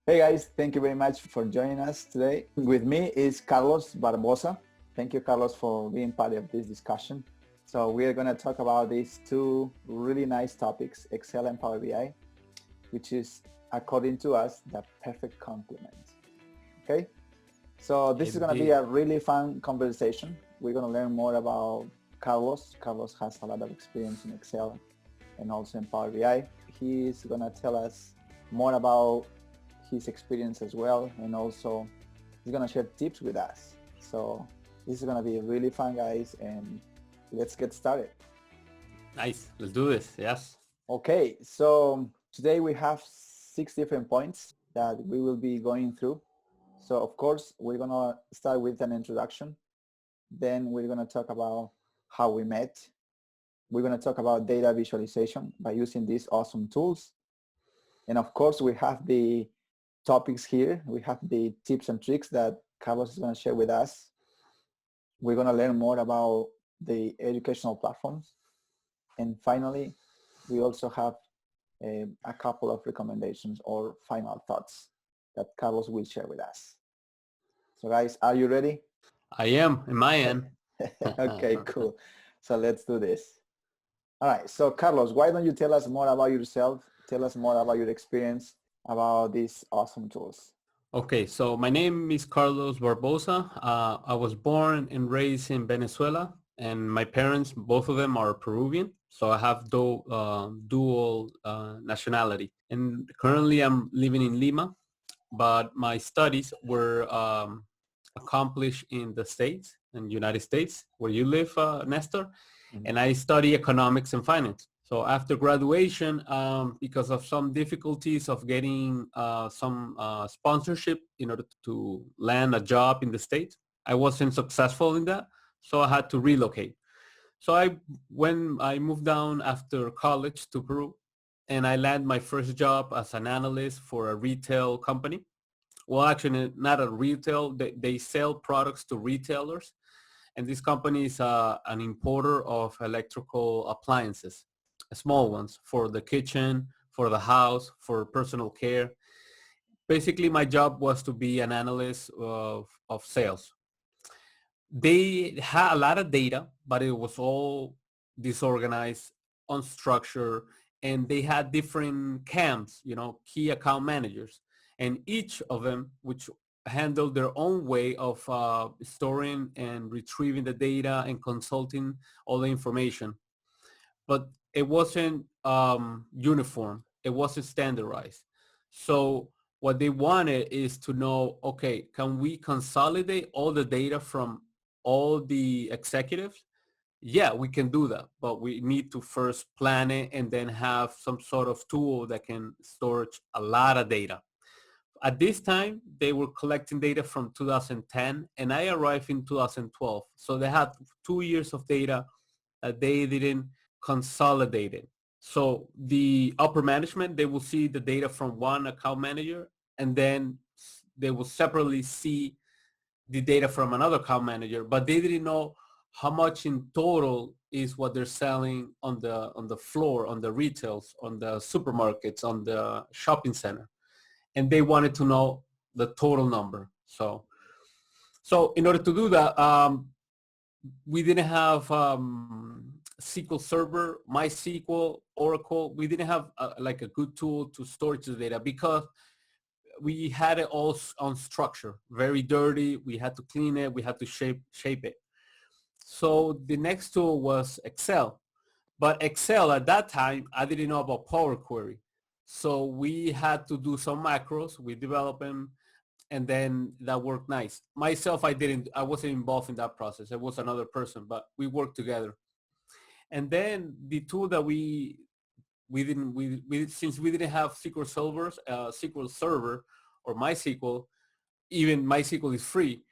Hey guys, thank you very much for joining us today. With me is Carlos Barboza. Thank you, Carlos, for being part of this discussion. So we are going to talk about these two really nice topics, Excel and Power BI, which is, according to us, the perfect complement. Okay? So this is going to be Indeed. a really fun conversation. We're going to learn more about Carlos. Carlos has a lot of experience in Excel and also in Power BI. He's going to tell us more about his experience as well, and also he's going to share tips with us. So this is going to be really fun, guys, and let's get started. Nice. Let's do this. Yes. Okay, so today we have 6 different points that we will be going through. So of course, we're going to start with an introduction. Then we're going to talk about how we met. We're going to talk about data visualization by using these awesome tools. And of course, we have the topics here. We have the tips and tricks that Carlos is going to share with us. We're going to learn more about the educational platforms. And finally, we also have a couple of recommendations or final thoughts that Carlos will share with us. So guys, are you ready? I am in my end. Okay, cool. So let's do this. All right. So Carlos, why don't you tell us more about yourself? Tell us more about your experience about these awesome tools. Okay, so my name is Carlos Barboza. I was born and raised in Venezuela, and my parents, both of them are Peruvian. So I have dual nationality. And currently I'm living in Lima, but my studies were accomplished in the States, in the United States, where you live, Nestor. And I study economics and finance. So after graduation, because of some difficulties of getting some sponsorship in order to land a job in the States, I wasn't successful in that. So I had to relocate. So when I moved down after college to Peru, and I landed my first job as an analyst for a retail company. Well, actually, not a retail. They sell products to retailers, and this company is an importer of electrical appliances, small ones for the kitchen, for the house, for personal care. Basically, my job was to be an analyst of sales. They had a lot of data, but it was all disorganized, unstructured, and they had different CAMs, key account managers, and each of them, which handled their own way of storing and retrieving the data and consulting all the information. But it wasn't uniform. It wasn't standardized. So what they wanted is to know, okay, can we consolidate all the data from all the executives? Yeah, we can do that, but we need to first plan it and then have some sort of tool that can store a lot of data. At this time, they were collecting data from 2010 and I arrived in 2012. So they had 2 years of data that they didn't consolidate it. So the upper management, they will see the data from one account manager and then they will separately see the data from another account manager, but they didn't know how much in total is what they're selling on the floor, on the retails, on the supermarkets, on the shopping center. And they wanted to know the total number. So in order to do that, we didn't have SQL Server, MySQL, Oracle. We didn't have like a good tool to store the data because we had it all unstructured, very dirty. We had to clean it. We had to shape it. So the next tool was Excel. But Excel at that time, I didn't know about Power Query. So we had to do some macros. We developed them and then that worked nice. Myself, I wasn't involved in that process. It was another person, but we worked together. And then the tool that we didn't we since we didn't have SQL Server or MySQL, even MySQL is free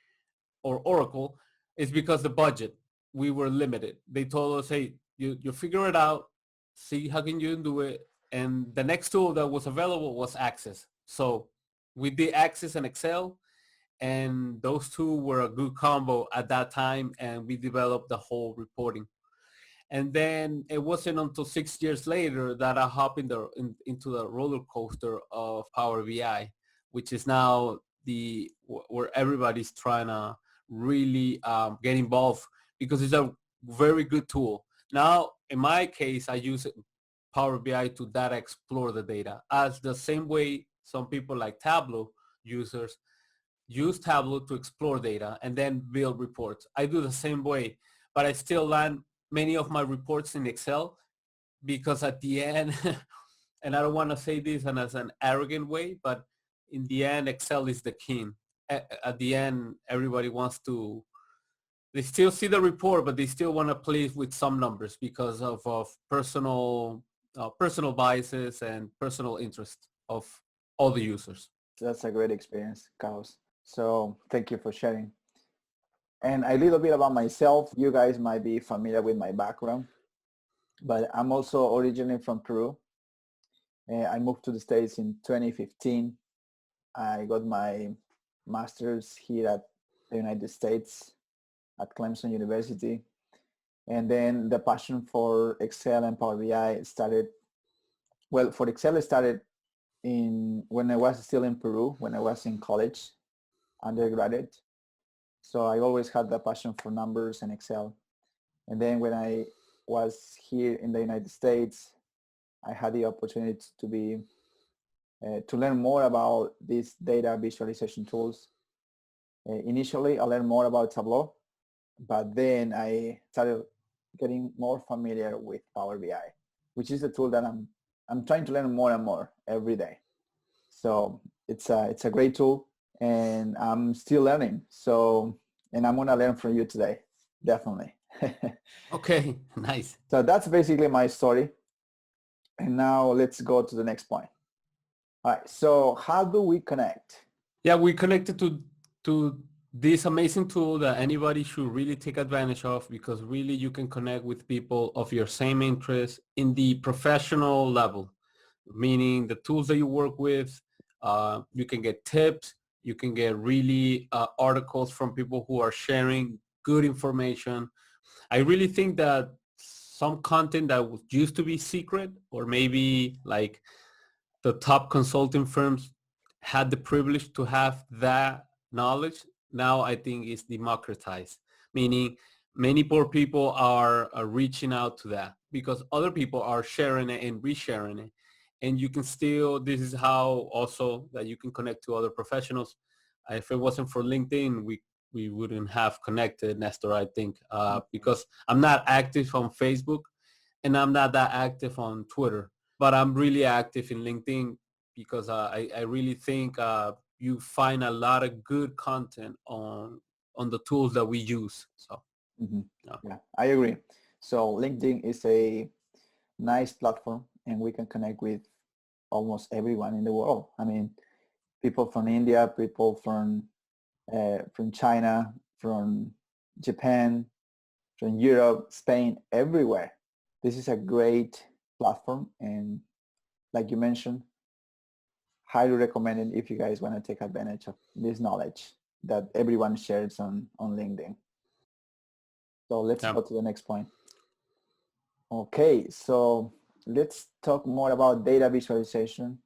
or Oracle, is because the budget, we were limited. They told us, hey, you figure it out, see how can you do it. And the next tool that was available was Access. So we did Access and Excel, and those two were a good combo at that time, and we developed the whole reporting. And then it wasn't until 6 years later that I hopped into the roller coaster of Power BI, which is now where everybody's trying to really get involved because it's a very good tool. Now, in my case, I use Power BI to data explore the data as the same way some people like Tableau users use Tableau to explore data and then build reports. I do the same way, but I still land many of my reports in Excel because at the end, and I don't want to say this and as an arrogant way, but in the end, Excel is the king. At the end, everybody wants to, they still see the report, but they still want to play with some numbers because of personal biases and personal interest of all the users. That's a great experience, Carlos. So thank you for sharing. And a little bit about myself. You guys might be familiar with my background, but I'm also originally from Peru. I moved to the States in 2015. I got my master's here at the United States at Clemson University. And then the passion for Excel and Power BI started, well, for Excel it started when I was still in Peru, when I was in college, undergraduate. So I always had the passion for numbers and Excel. And then when I was here in the United States, I had the opportunity to learn more about these data visualization tools. Initially, I learned more about Tableau, but then I started getting more familiar with Power BI, which is a tool that I'm trying to learn more and more every day. So it's a great tool, and I'm still learning. So, and I'm gonna learn from you today, definitely. Okay, nice. So that's basically my story. And now let's go to the next point. All right. So how do we connect? Yeah, we connected to this amazing tool that anybody should really take advantage of because really you can connect with people of your same interest in the professional level, meaning the tools that you work with, you can get tips, you can get really articles from people who are sharing good information. I really think that some content that used to be secret or maybe like the top consulting firms had the privilege to have that knowledge. Now I think it's democratized, meaning many poor people are reaching out to that because other people are sharing it and resharing it. And you can still, this is how also that you can connect to other professionals. If it wasn't for LinkedIn, we wouldn't have connected, Nestor, I think, because I'm not active on Facebook and I'm not that active on Twitter, but I'm really active in LinkedIn because I really think you find a lot of good content on the tools that we use. So, Mhm. yeah. Yeah, I agree. So LinkedIn is a nice platform, and we can connect with almost everyone in the world. I mean, people from India, people from China, from Japan, from Europe, Spain, everywhere. This is a great platform, and like you mentioned, highly recommended if you guys want to take advantage of this knowledge that everyone shares on LinkedIn. So let's Yeah. go to the next point. Okay, so let's talk more about data visualization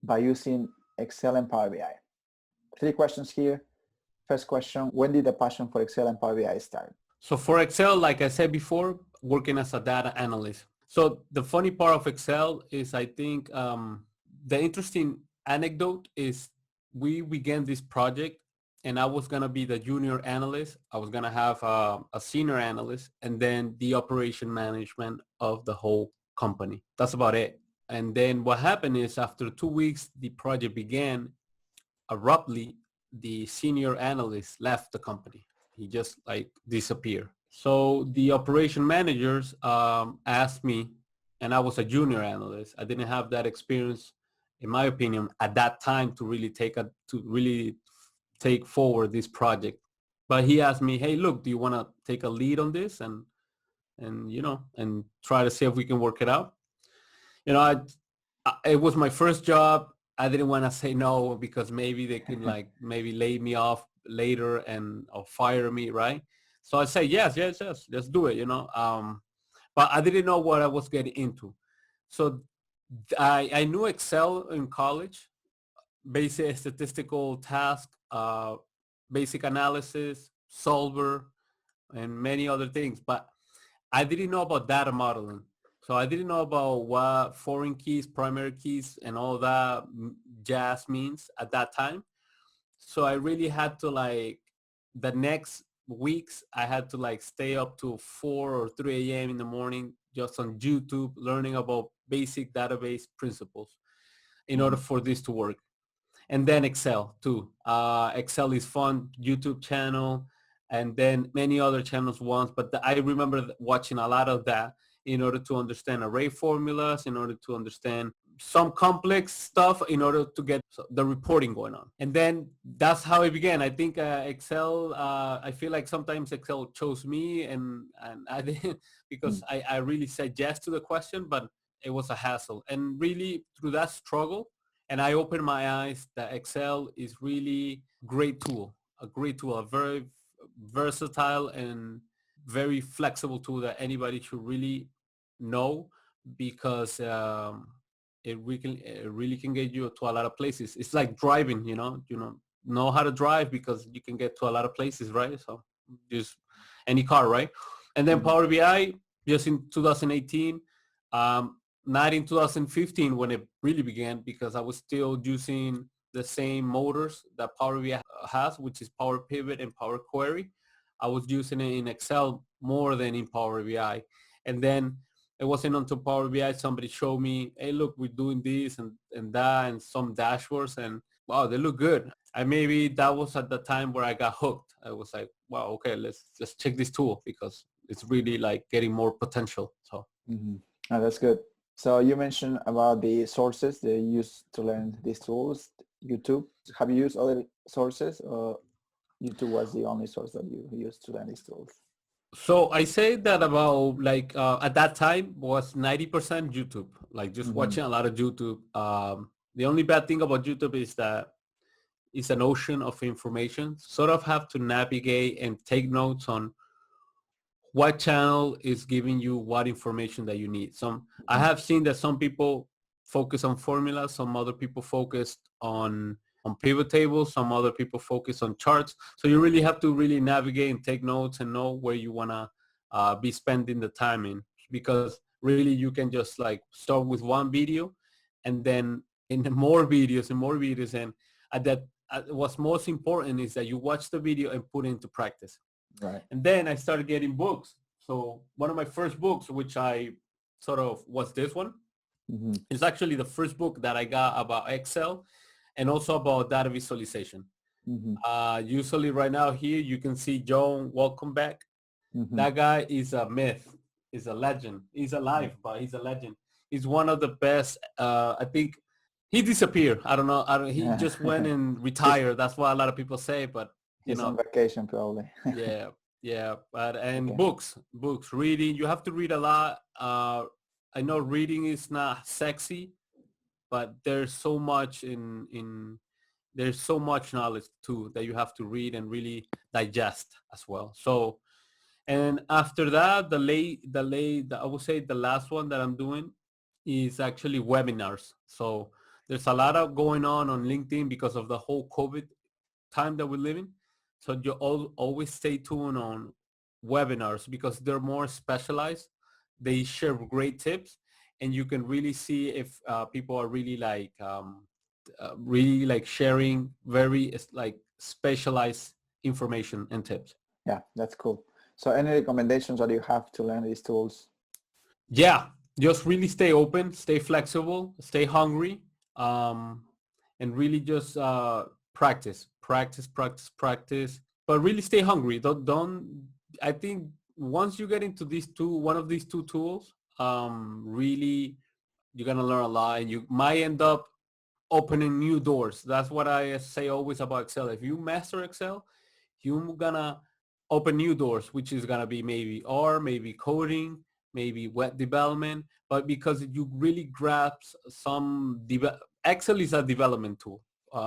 by using Excel and Power BI. Three questions here. First question, when did the passion for Excel and Power BI start? So for Excel, like I said before, working as a data analyst. So the funny part of Excel is I think the interesting anecdote is we began this project and I was going to be the junior analyst. I was going to have a senior analyst and then the operation management of the whole company. That's about it. And then what happened is after 2 weeks, the project began. Abruptly, the senior analyst left the company. He just like disappeared. So the operation managers asked me, and I was a junior analyst. I didn't have that experience, in my opinion, at that time to really take forward this project. But he asked me, "Hey, look, do you want to take a lead on this and try to see if we can work it out?" You know, it was my first job. I didn't want to say no because maybe they could like maybe lay me off later and or fire me, right? So I say yes, let's do it. But I didn't know what I was getting into. So I knew Excel in college, basic statistical task, basic analysis, solver, and many other things. But I didn't know about data modeling. So I didn't know about what foreign keys, primary keys, and all that jazz means at that time. So I really had to like the next weeks I had to like stay up to 4 or 3 a.m. in the morning just on YouTube learning about basic database principles in order Mhm. for this to work. And then Excel too. Excel is fun, YouTube channel, and then many other channels once. But I remember watching a lot of that in order to understand array formulas, in order to understand some complex stuff in order to get the reporting going on. And then that's how it began. I think Excel, I feel like sometimes Excel chose me and I didn't because Mm. I really said yes to the question, but it was a hassle. And really through that struggle, and I opened my eyes that Excel is really a great tool, a very versatile and very flexible tool that anybody should really know because it really can get you to a lot of places. It's like driving, know how to drive because you can get to a lot of places, right? So just any car, right? And then Mhm. Power BI, just in 2018, not in 2015 when it really began because I was still using the same motors that Power BI has, which is Power Pivot and Power Query. I was using it in Excel more than in Power BI. And then it wasn't until Power BI somebody showed me, hey, look, we're doing this and that and some dashboards and wow, they look good. And maybe that was at the time where I got hooked. I was like, wow, okay, let's check this tool because it's really like getting more potential. So Mhm. Oh, that's good. So you mentioned about the sources they use to learn these tools. YouTube. Have you used other sources, or YouTube was the only source that you used to learn these tools? So I say that about like at that time was 90% YouTube, like just Hmm. watching a lot of YouTube. The only bad thing about YouTube is that it's an ocean of information. Sort of have to navigate and take notes on what channel is giving you what information that you need. I Hmm. have seen that some people focus on formulas, some other people focus on pivot tables, some other people focus on charts. So you really have to really navigate and take notes and know where you wanna be spending the time in because really you can just like start with one video and then in more videos and that what's most important is that you watch the video and put it into practice. Right. And then I started getting books. So one of my first books, which I sort of was this one, Hmm. is actually the first book that I got about Excel and also about data visualization. Hmm. Usually right now here you can see John, welcome back. Hmm. That guy is a myth, is a legend. He's alive, but he's a legend. He's one of the best. I think he disappeared. I don't know. He Yeah. just went and he's retired. That's what a lot of people say. But you he's on know, vacation probably. yeah, yeah, but and Okay. books, reading. You have to read a lot. I know reading is not sexy, but there's so much knowledge too that you have to read and really digest as well. So, and after that, I would say the last one that I'm doing is actually webinars. So there's a lot of going on LinkedIn because of the whole COVID time that we live in. So you always stay tuned on webinars because they're more specialized. They share great tips, and you can really see if people are really like sharing very like specialized information and tips. Yeah, that's cool. So any recommendations that you have to learn these tools? Yeah, just really stay open, stay flexible, stay hungry, um, and really just practice. But really stay hungry. Don't. I think once you get into one of these two tools, really you're gonna learn a lot, and you might end up opening new doors. That's what I say always about Excel. If you master Excel, you're gonna open new doors, which is gonna be maybe R, maybe coding, maybe web development. But because you really grasp Excel is a development tool.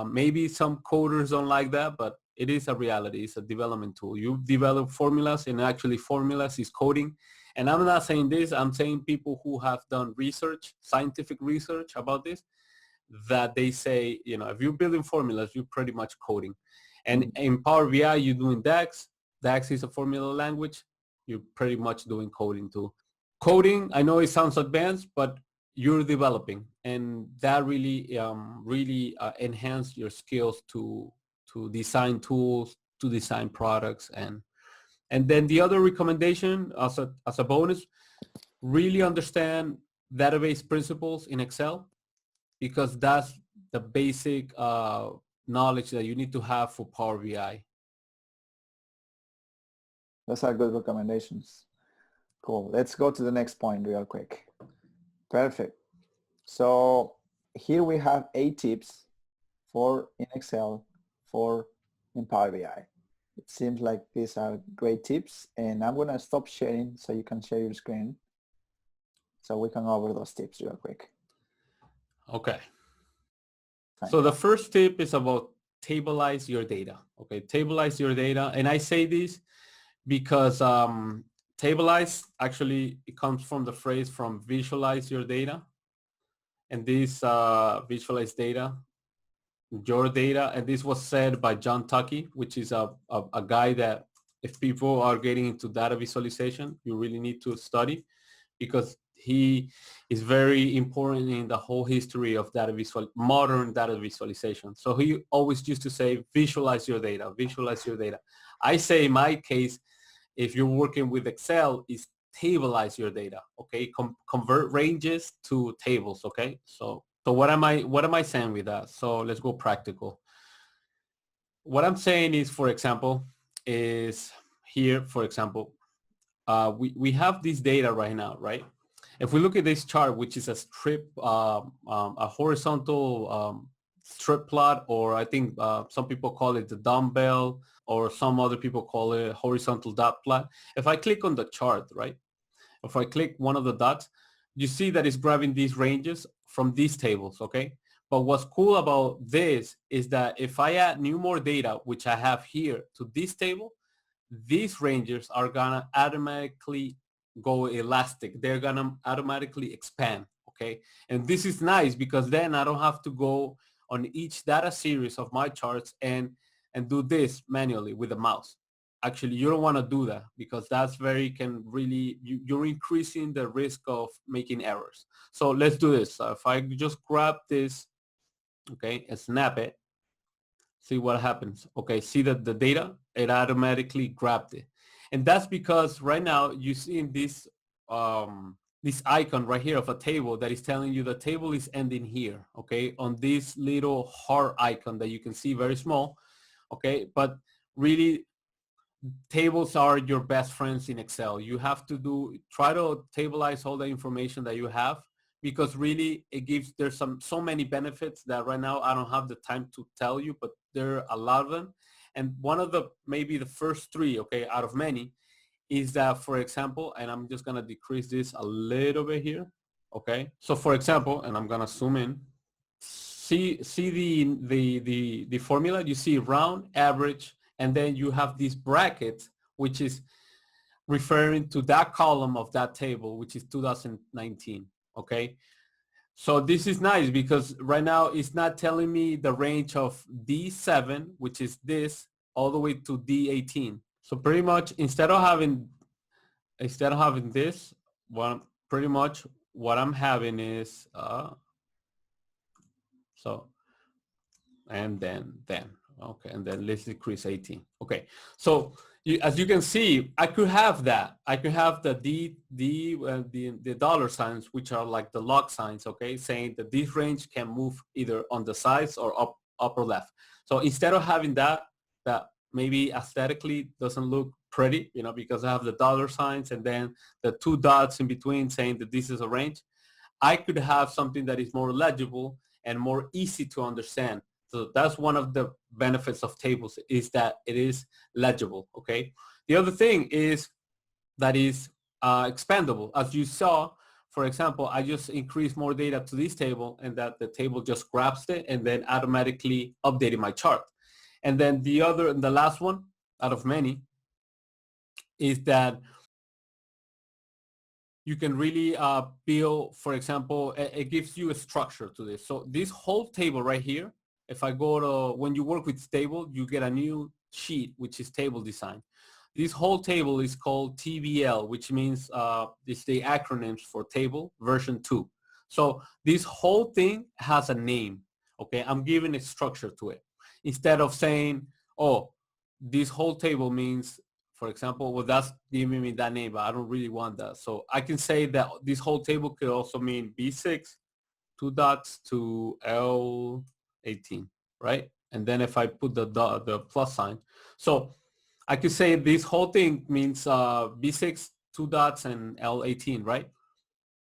Maybe some coders don't like that, but it is a reality. It's a development tool. You develop formulas, and actually formulas is coding. And I'm not saying this. I'm saying people who have done research, scientific research about this, that they say, if you're building formulas, you're pretty much coding. And in Power BI, you're doing DAX. DAX is a formula language. You're pretty much doing coding too. Coding, I know it sounds advanced, but you're developing, and that really enhance your skills to design tools, to design products. And then the other recommendation as a bonus, really understand database principles in Excel, because that's the basic knowledge that you need to have for Power BI. Those are good recommendations. Cool. Let's go to the next point real quick. Perfect. So here we have 8 tips for in Excel for in Power BI. It seems like these are great tips, and I'm going to stop sharing so you can share your screen so we can go over those tips real quick. Okay. Fine. So the first tip is about tablize your data. Okay, tablize your data. And I say this because tablize, actually, it comes from the phrase from visualize your data. And this visualize data, your data, and this was said by John Tuckey, which is a guy that if people are getting into data visualization, you really need to study, because he is very important in the whole history of modern data visualization. So he always used to say, visualize your data, visualize your data. I say in my case, if you're working with Excel, is tablize your data, okay? Convert ranges to tables, okay? So what am I saying with that? So let's go practical. What I'm saying is, for example, is here, for example, we have this data right now, right? If we look at this chart, which is a strip, a horizontal strip plot, or I think some people call it the dumbbell, or some other people call it horizontal dot plot. If I click on the chart, right? If I click one of the dots, you see that it's grabbing these ranges from these tables, okay? But what's cool about this is that if I add more data, which I have here, to this table, these ranges are gonna automatically go elastic. They're gonna automatically expand, okay? And this is nice because then I don't have to go on each data series of my charts and do this manually with the mouse. Actually, you don't want to do that, because that's you're increasing the risk of making errors. So let's do this. So if I just grab this, okay, and snap it, see what happens. Okay, see that the data, it automatically grabbed it. And that's because right now you see in this icon right here of a table that is telling you the table is ending here, okay, on this little heart icon that you can see very small, okay? But really, tables are your best friends in Excel. You have to try to tablize all the information that you have, because really there's so many benefits that right now I don't have the time to tell you, but there are a lot of them. And one of maybe the first 3, okay, out of many, is that, for example, and I'm just gonna decrease this a little bit here, okay? So for example, and I'm gonna zoom in, see the formula. You see round, average, and then you have this bracket, which is referring to that column of that table, which is 2019, okay? So this is nice because right now it's not telling me the range of D7, which is this, all the way to D18. So pretty much instead of having this, pretty much what I'm having is and then okay, and then let's decrease 18. Okay, so as you can see, I could have that. I could have the dollar signs, which are like the log signs, okay, saying that this range can move either on the sides or up or left. So instead of having that maybe aesthetically doesn't look pretty, because I have the dollar signs and then the 2 dots in between saying that this is a range, I could have something that is more legible and more easy to understand. So that's one of the benefits of tables, is that it is legible, okay? The other thing is that is expandable. As you saw, for example, I just increased more data to this table, and that the table just grabs it and then automatically updated my chart. And then the last one out of many is that you can really build, for example, it gives you a structure to this. So this whole table right here, if I go to, when you work with table, you get a new sheet, which is table design. This whole table is called TBL, which means it's the acronyms for table version 2. So this whole thing has a name, okay? I'm giving a structure to it. Instead of saying, oh, this whole table means, for example, well, that's giving me that name, but I don't really want that. So I can say that this whole table could also mean B6, 2 dots to L18, right? And then if I put the plus sign. So I could say this whole thing means B6, 2 dots, and L18, right?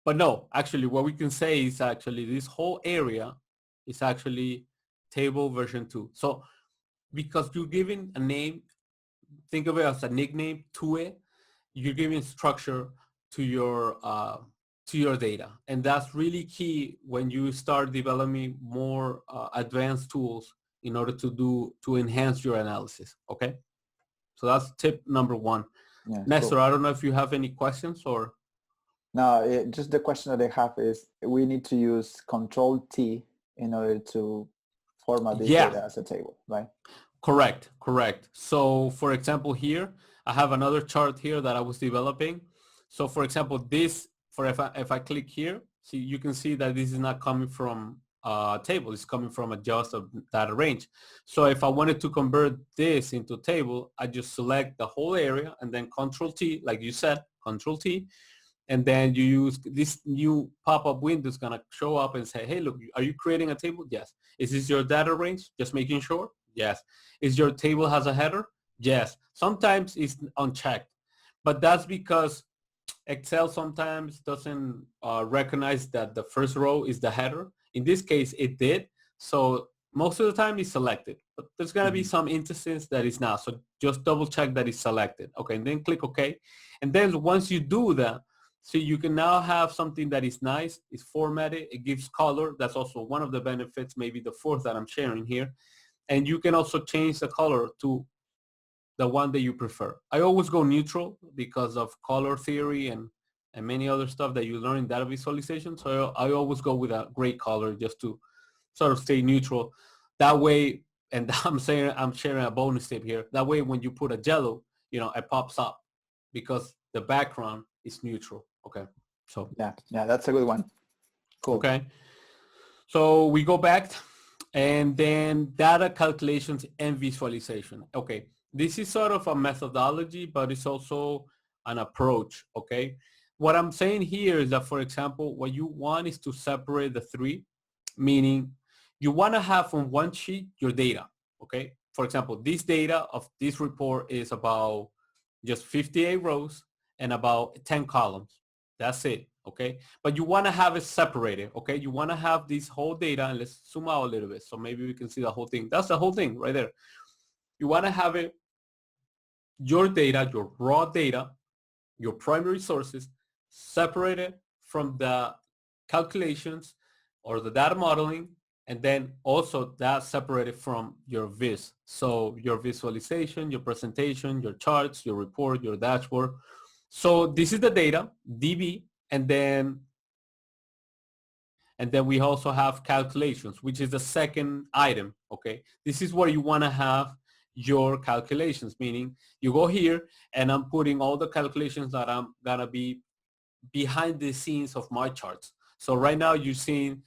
But no, actually what we can say is actually this whole area is actually table version 2. So because you're giving a name, think of it as a nickname to it, you're giving structure to your data. And that's really key when you start developing more advanced tools in order to enhance your analysis. Okay. So that's tip number 1. Yeah, Nestor, cool. I don't know if you have any questions or. No, just the question that I have is we need to use Control T in order to format this Yeah, data as a table, right? correct, correct. So for example, here, I have another chart here that I was developing. So for example, this, for if I click here, see, you can see that this is not coming from a table, it's coming from a just a data range. So if I wanted to convert this into a table, I just select the whole area and then Control T, like you said, Control T, and then you use this new pop-up window is going to show up and say, hey, look, are you creating a table? Yes. Is this your data range? Just making sure? Yes. Is your table has a header? Yes. Sometimes it's unchecked, but that's because Excel sometimes doesn't recognize that the first row is the header. In this case, it did. So most of the time it's selected, but there's going to be some instances that is not. So just double check that it's selected. Okay, and then click OK. And then once you do that, so you can now have something that is nice, it's formatted, it gives color. That's also one of the benefits, maybe the fourth that I'm sharing here. And you can also change the color to the one that you prefer. I always go neutral because of color theory and many other stuff that you learn in data visualization. So I always go with a gray color just to sort of stay neutral. That way, and I'm sharing a bonus tip here. That way, when you put a yellow, it pops up because the background is neutral. Okay. So Yeah, that's a good one. Cool. okay. So we go back and then data calculations and visualization. Okay. This is sort of a methodology, but it's also an approach. Okay. What I'm saying here is that, for example, what you want is to separate the three, meaning you want to have on one sheet your data. Okay. For example, this data of this report is about just 58 rows and about 10 columns. That's it. Okay. But you want to have it separated. Okay. You want to have this whole data, and let's zoom out a little bit so maybe we can see the whole thing. That's the whole thing right there. You want to have it, your data, your raw data, your primary sources separated from the calculations or the data modeling, and then also that separated from your viz. So your visualization, your presentation, your charts, your report, your dashboard. So this is the data, DB, and then we also have calculations, which is the second item, okay? This is where you wanna have your calculations, meaning you go here and I'm putting all the calculations that I'm gonna be behind the scenes of my charts. So right now you're seeing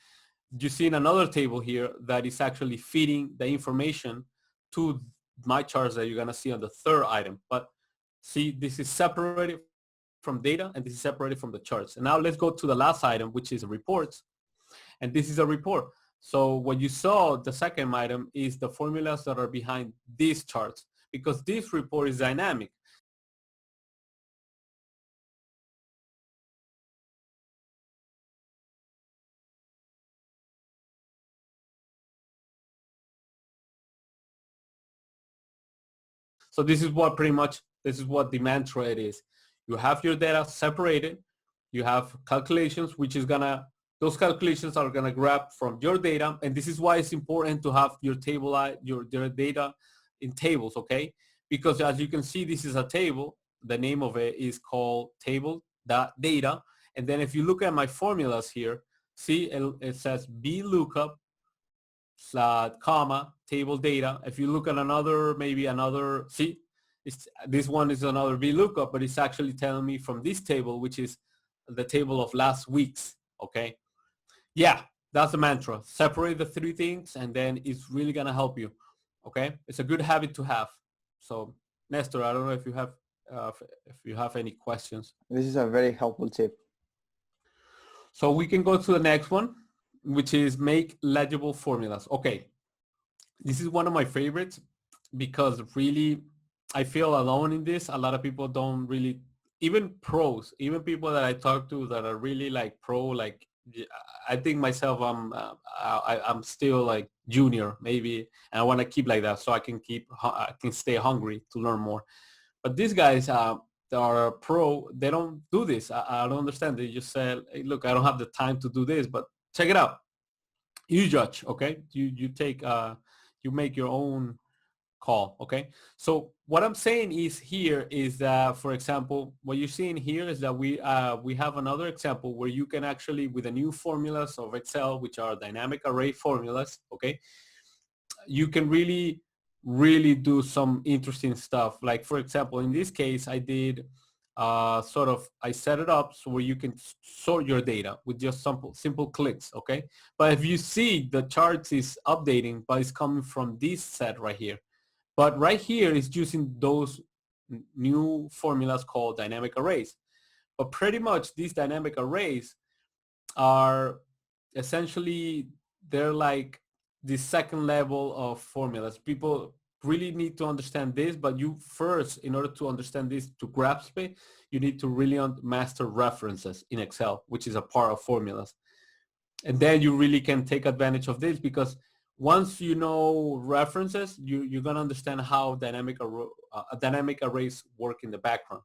another table here that is actually feeding the information to my charts that you're gonna see on the third item. But see, this is separated from data and this is separated from the charts. And now let's go to the last item, which is reports. And this is a report. So what you saw, the second item, is the formulas that are behind these charts, because this report is dynamic. So this is what you want to have your So this is what this is what the mantra it is. You have your data separated. You have calculations, which is those calculations are gonna grab from your data. And this is why it's important to have your your data in tables, okay? Because as you can see, this is a table. The name of it is called table data. And then if you look at my formulas here, see it says VLOOKUP, comma, table data. If you look at another, maybe another, see, this one is another VLOOKUP, but it's actually telling me from this table, which is the table of last week's, okay? Yeah, that's the mantra. Separate the three things and then it's really gonna help you, okay? It's a good habit to have. So Nestor, I don't know if you have any questions. This is a very helpful tip. So we can go to the next one, which is make legible formulas. Okay, this is one of my favorites because really I feel alone in this. A lot of people don't really, even pros, even people that I talk to that are really like pro, like I think myself I'm still like junior maybe, and I want to keep like that so I can stay hungry to learn more. But these guys that are pro, they don't do this. I don't understand. They just say, hey, look, I don't have the time to do this, but check it out. You judge, okay? You take you make your own call, okay? So what I'm saying is here is that, for example, what you're seeing here is that we have another example where you can actually, with the new formulas of Excel, which are dynamic array formulas, okay, you can really do some interesting stuff. Like, for example, in this case, I did I set it up so where you can sort your data with just simple clicks, okay? But if you see the charts is updating, but it's coming from this set right here. But right here is using those new formulas called dynamic arrays. But pretty much these dynamic arrays are essentially, they're like the second level of formulas. People really need to understand this, but you first, in order to understand this, to grasp it, you need to really master references in Excel, which is a part of formulas. And then you really can take advantage of this, because once you know references, you're going to understand how dynamic arrays work in the background.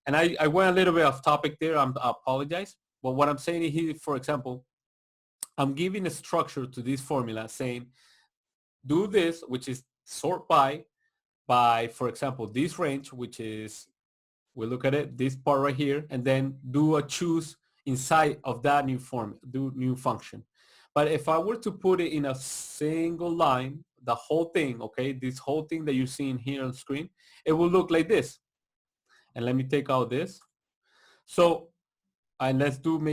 And I went a little bit off topic there. I apologize. But what I'm saying here, for example, I'm giving a structure to this formula saying, do this, which is sort by, for example, this range, which is, we look at it, this part right here, and then do a choose inside of that new form, do new function. But if I were to put it in a single line, the whole thing, okay, this whole thing that you're seeing here on screen, it will look like this. And let me take out this. So, and let's zoom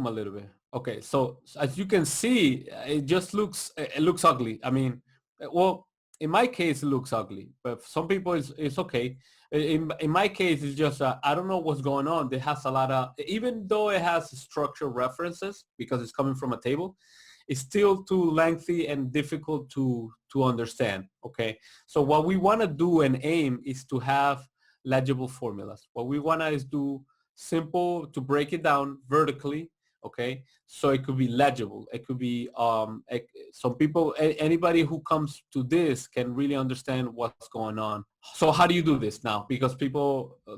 a little bit. Okay, so as you can see, it looks ugly. I mean, well, in my case, it looks ugly, but for some people it's okay. In my case, it's just, I don't know what's going on. It has a lot of, even though it has structural references because it's coming from a table, it's still too lengthy and difficult to understand, okay? So what we want to do and aim is to have legible formulas. What we want to is do simple, to break it down vertically, okay, so it could be legible. It could be some people, anybody who comes to this can really understand what's going on. So how do you do this now? Because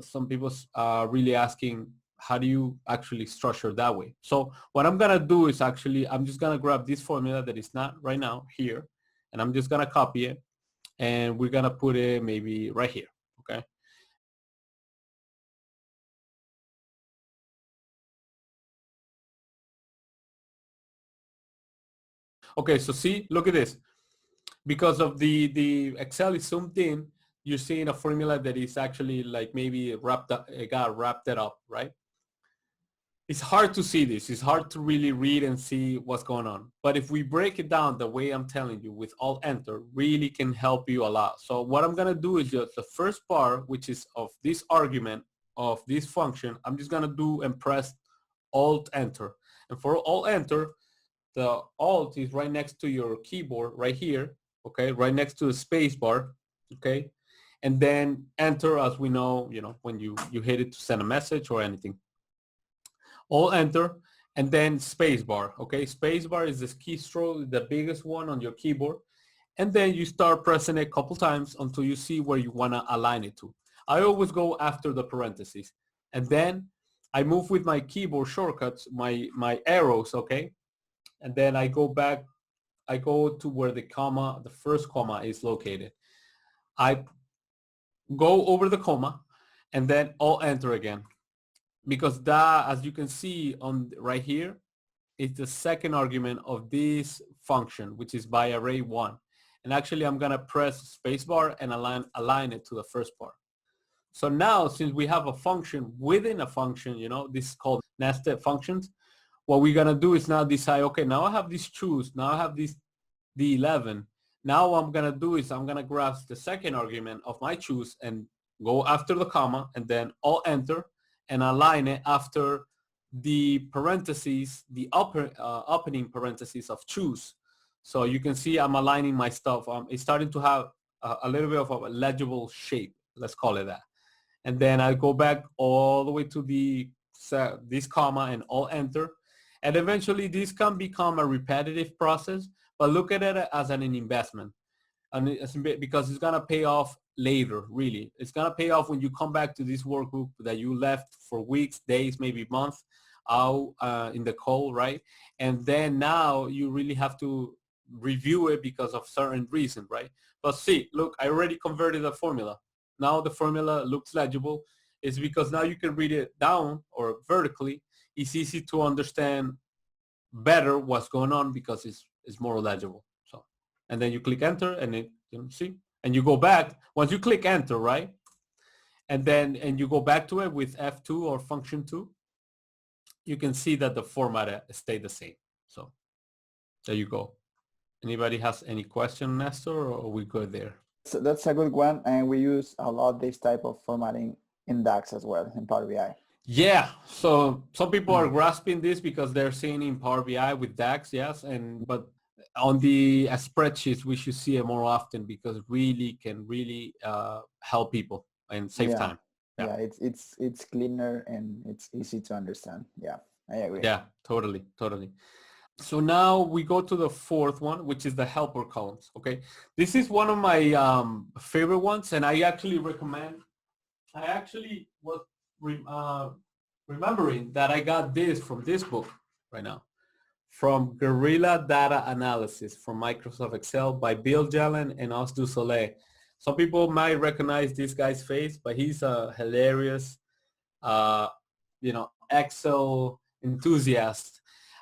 some people are really asking, how do you actually structure that way? So what I'm gonna do is actually, I'm just gonna grab this formula that is not right now here, and I'm just gonna copy it, and we're gonna put it maybe right here, okay? Okay, so see, look at this. Because of the Excel is zoomed in, you're seeing a formula that is actually like maybe wrapped up, it got wrapped it up, right? It's hard to see this. It's hard to really read and see what's going on. But if we break it down the way I'm telling you with Alt Enter, really can help you a lot. So what I'm gonna do is just the first part, which is of this argument of this function, I'm just gonna do and press Alt Enter. And for Alt Enter, the Alt is right next to your keyboard right here, okay, right next to the space bar, okay, and then Enter, as we know, when you hit it to send a message or anything. Alt Enter, and then space bar, okay. Space bar is this keystroke, the biggest one on your keyboard, and then you start pressing it a couple times until you see where you want to align it to. I always go after the parentheses, and then I move with my keyboard shortcuts, my arrows, okay, and then I go back, I go to where the first comma is located. I go over the comma and then Alt Enter again. because that, as you can see on right here, is the second argument of this function, which is by array 1. And actually, I'm going to press spacebar and align it to the first part. So now, since we have a function within a function, this is called nested functions. What we're going to do is now decide, okay, now I have these choose. Now I have this D11. Now what I'm going to do is I'm going to grab the second argument of my choose and go after the comma and then Alt Enter and align it after the parentheses, the opening parentheses of choose. So you can see I'm aligning my stuff. It's starting to have a little bit of a legible shape. Let's call it that. And then I go back all the way to this comma and Alt Enter. And eventually this can become a repetitive process, but look at it as an investment. And because it's going to pay off later, really. It's going to pay off when you come back to this workbook that you left for weeks, days, maybe months out in the cold, right? And then now you really have to review it because of certain reason, right? But see, look, I already converted the formula. Now the formula looks legible. It's because now you can read it down or vertically. It's easy to understand better what's going on because it's more legible. So, and then you click enter and it, see, and you go back once you click enter, right? And you go back to it with F2 or function 2, you can see that the format stayed the same. So there you go. Anybody has any question, Nestor, or are we good there? So that's a good one, and we use a lot this type of formatting in DAX as well in Power BI. Yeah, so some people are grasping this because they're seeing in Power BI with DAX, yes, but on the spreadsheets we should see it more often because it really can help people and save time. Yeah, it's cleaner and it's easy to understand. Yeah, I agree. Yeah, totally. So now we go to the fourth one, which is the helper columns. Okay, this is one of my favorite ones, and I actually recommend. I actually was remembering that I got this from this book right now, from Guerrilla Data Analysis from Microsoft Excel by Bill Jelen and Os du Soleil. Some people might recognize this guy's face, but he's a hilarious, Excel enthusiast.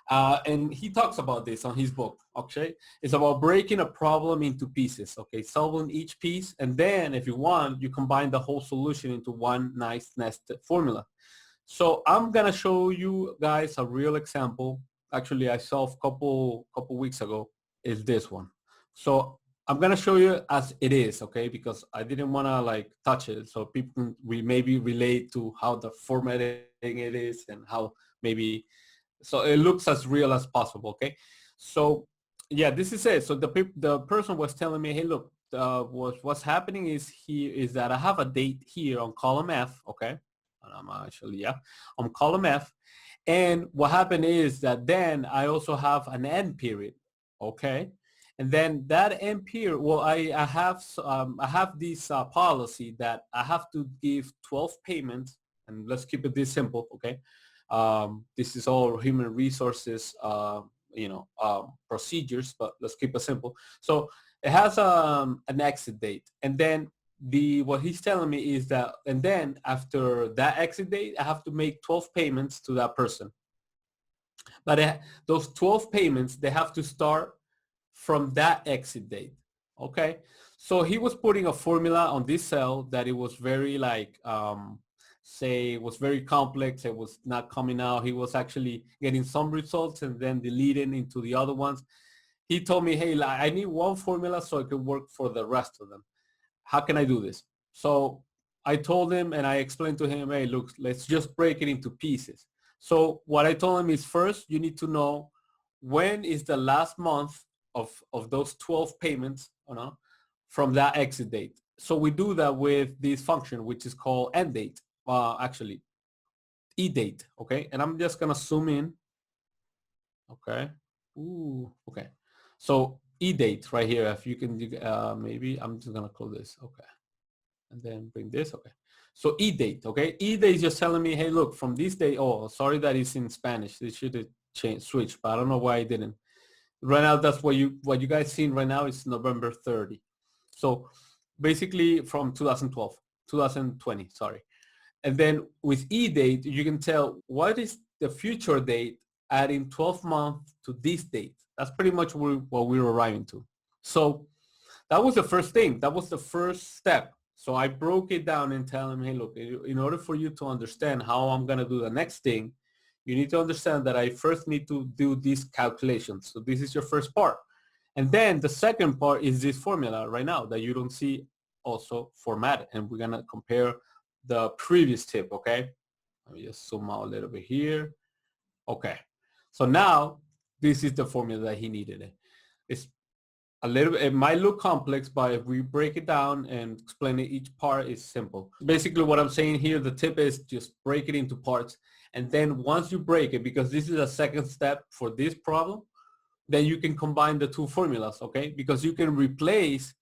And he talks about this on his book, okay? It's about breaking a problem into pieces, okay? Solving each piece, and then if you want, you combine the whole solution into one nice nested formula. So I'm gonna show you guys a real example. Actually, I saw a couple weeks ago, is this one. So I'm gonna show you as it is, okay? Because I didn't wanna like touch it, so people we maybe relate to how the formatting it is and how maybe, so it looks as real as possible, okay? So yeah, this is it. So the person was telling me, hey, look, what's happening is that I have a date here on column F, okay? And I'm actually, on column F. And what happened is that then I also have an end period, okay? And then that end period, well, I have this policy that I have to give 12 payments, and let's keep it this simple, okay? This is all human resources, procedures, but let's keep it simple. So it has an exit date, and then what he's telling me is that, and then after that exit date, I have to make 12 payments to that person. But those 12 payments, they have to start from that exit date. Okay. So he was putting a formula on this cell that it was very like, it was very complex. It was not coming out. He was actually getting some results and then deleting into the other ones. He told me, hey, I need one formula so it can work for the rest of them. How can I do this? So I told him and I explained to him, hey, look, let's just break it into pieces. So what I told him is, first, you need to know when is the last month of those 12 payments, from that exit date. So we do that with this function, which is called end date, actually eDate, okay? And I'm just gonna zoom in, okay? Ooh, okay. So eDate right here, if you can, maybe I'm just gonna close this, okay? And then bring this, okay? So eDate, okay? eDate is just telling me, hey, look, from this day, oh, sorry that it's in Spanish. It should have switched, but I don't know why it didn't. Right now, that's what you guys seen right now is November 30. So basically from 2020, sorry. And then with e-date, you can tell what is the future date adding 12 months to this date. That's pretty much what we're arriving to. So that was the first thing. That was the first step. So I broke it down and tell him, hey, look, in order for you to understand how I'm going to do the next thing, you need to understand that I first need to do these calculations. So this is your first part. And then the second part is this formula right now that you don't see also formatted. And we're going to compare the previous tip, okay? Let me just zoom out a little bit here. Okay. So now this is the formula that he needed. It's a little bit, it might look complex, but if we break it down and explain it, each part is simple. Basically what I'm saying here, the tip is just break it into parts. And then once you break it, because this is a second step for this problem, then you can combine the two formulas, okay? Because you can replace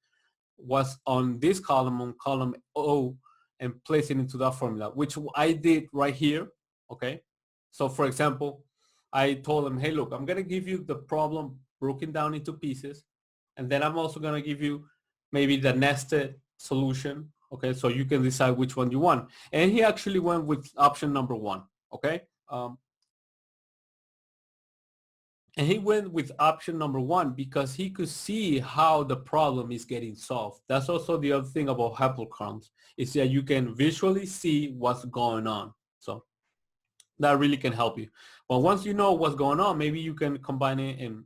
what's on this column, on column O, and place it into that formula, which I did right here, okay? So for example, I told him, hey, look, I'm gonna give you the problem broken down into pieces, and then I'm also gonna give you maybe the nested solution, okay? So you can decide which one you want. And he actually went with option number one, okay? And he went with option number one because he could see how the problem is getting solved. That's also the other thing about haplochrons, is that you can visually see what's going on. So that really can help you. But once you know what's going on, maybe you can combine it and,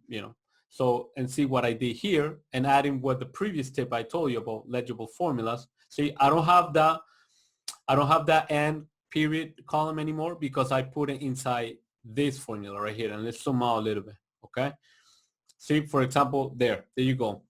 so, and see what I did here and add in what the previous tip I told you about legible formulas. See, I don't have that end period column anymore because I put it inside this formula right here. And let's zoom out a little bit, okay? See, for example, there you go.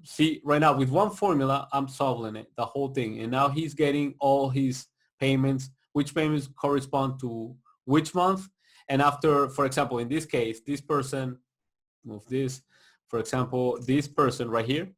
See, right now with one formula, I'm solving it, the whole thing. And now he's getting all his payments, which payments correspond to which month. And after, for example, in this case, this person, move this, for example, this person right here,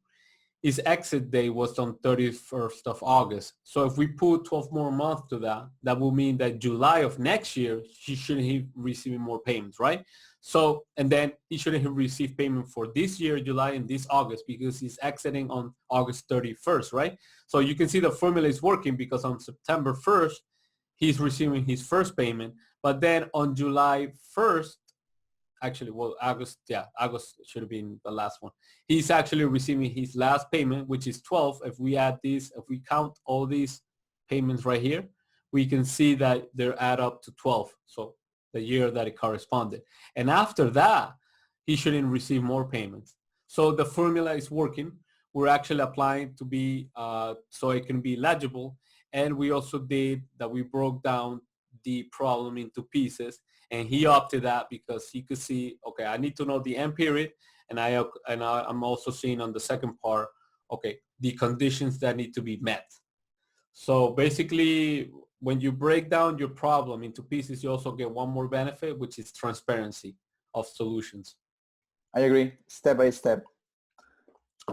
his exit day was on 31st of August. So if we put 12 more months to that, that will mean that July of next year, he shouldn't be receiving more payments, right? So, and then he shouldn't have received payment for this year, July, and this August because he's exiting on August 31st, right? So you can see the formula is working because on September 1st, he's receiving his first payment. But then on July 1st, actually, well, August should have been the last one. He's actually receiving his last payment, which is 12. If we add these, if we count all these payments right here, we can see that they add up to 12. So the year that it corresponded. And after that, he shouldn't receive more payments. So the formula is working. We're actually applying to be, so it can be legible. And we also did that we broke down the problem into pieces, and he opted that because he could see, okay, I need to know the end period, and I'm also seeing on the second part, okay, the conditions that need to be met. So basically, when you break down your problem into pieces, you also get one more benefit, which is transparency of solutions. I agree. Step by step.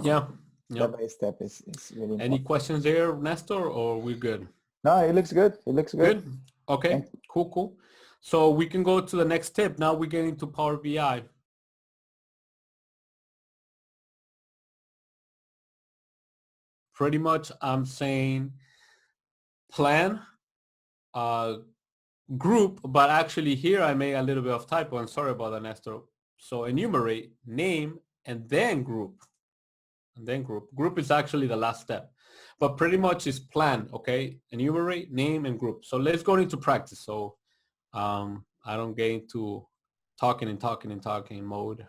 Yeah. Step by step is really important. Any questions there, Nestor, or we're good? No, it looks good. It looks good. Okay, cool. So we can go to the next tip. Now we get into Power BI. Pretty much I'm saying plan, group, but actually here I made a little bit of typo, and sorry about that, Nestor. So enumerate, name, and then group. And then group. Group is actually the last step. But pretty much is plan, okay? Enumerate, name, and group. So let's go into practice. So I don't get into talking mode.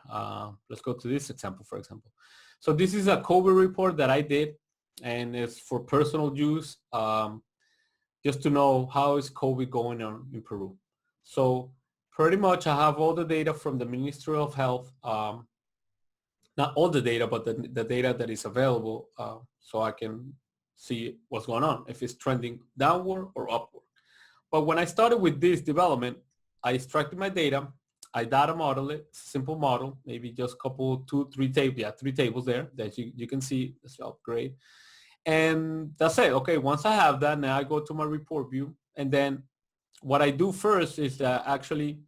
Let's go to this example, for example. So this is a COVID report that I did, and it's for personal use, just to know how is COVID going on in Peru. So pretty much I have all the data from the Ministry of Health, not all the data, but the data that is available, so I can see what's going on, if it's trending downward or upward. But when I started with this development, I extracted my data, I data model it, simple model, maybe just couple, 2, 3 tables, yeah, 3 tables there that you can see, let's upgrade. And that's it. Okay, once I have that, now I go to my report view. And then what I do first is actually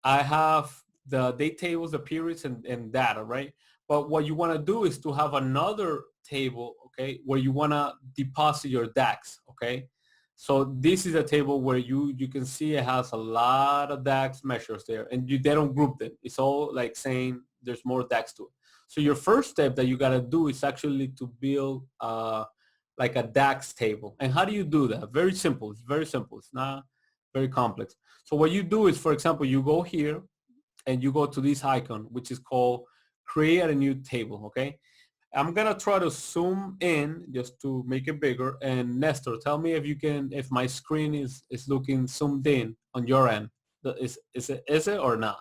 I have the date tables, the periods, and data, right? But what you want to do is to have another table, okay, where you want to deposit your DAX, okay? So this is a table where you can see it has a lot of DAX measures there, and they don't group them. It's all like saying there's more DAX to it. So your first step that you got to do is actually to build like a DAX table. And how do you do that? Very simple. It's very simple. It's not very complex. So what you do is, for example, you go here and you go to this icon, which is called create a new table, okay? I'm gonna try to zoom in just to make it bigger. And Nestor, tell me if you can, if my screen is looking zoomed in on your end. Is it or not?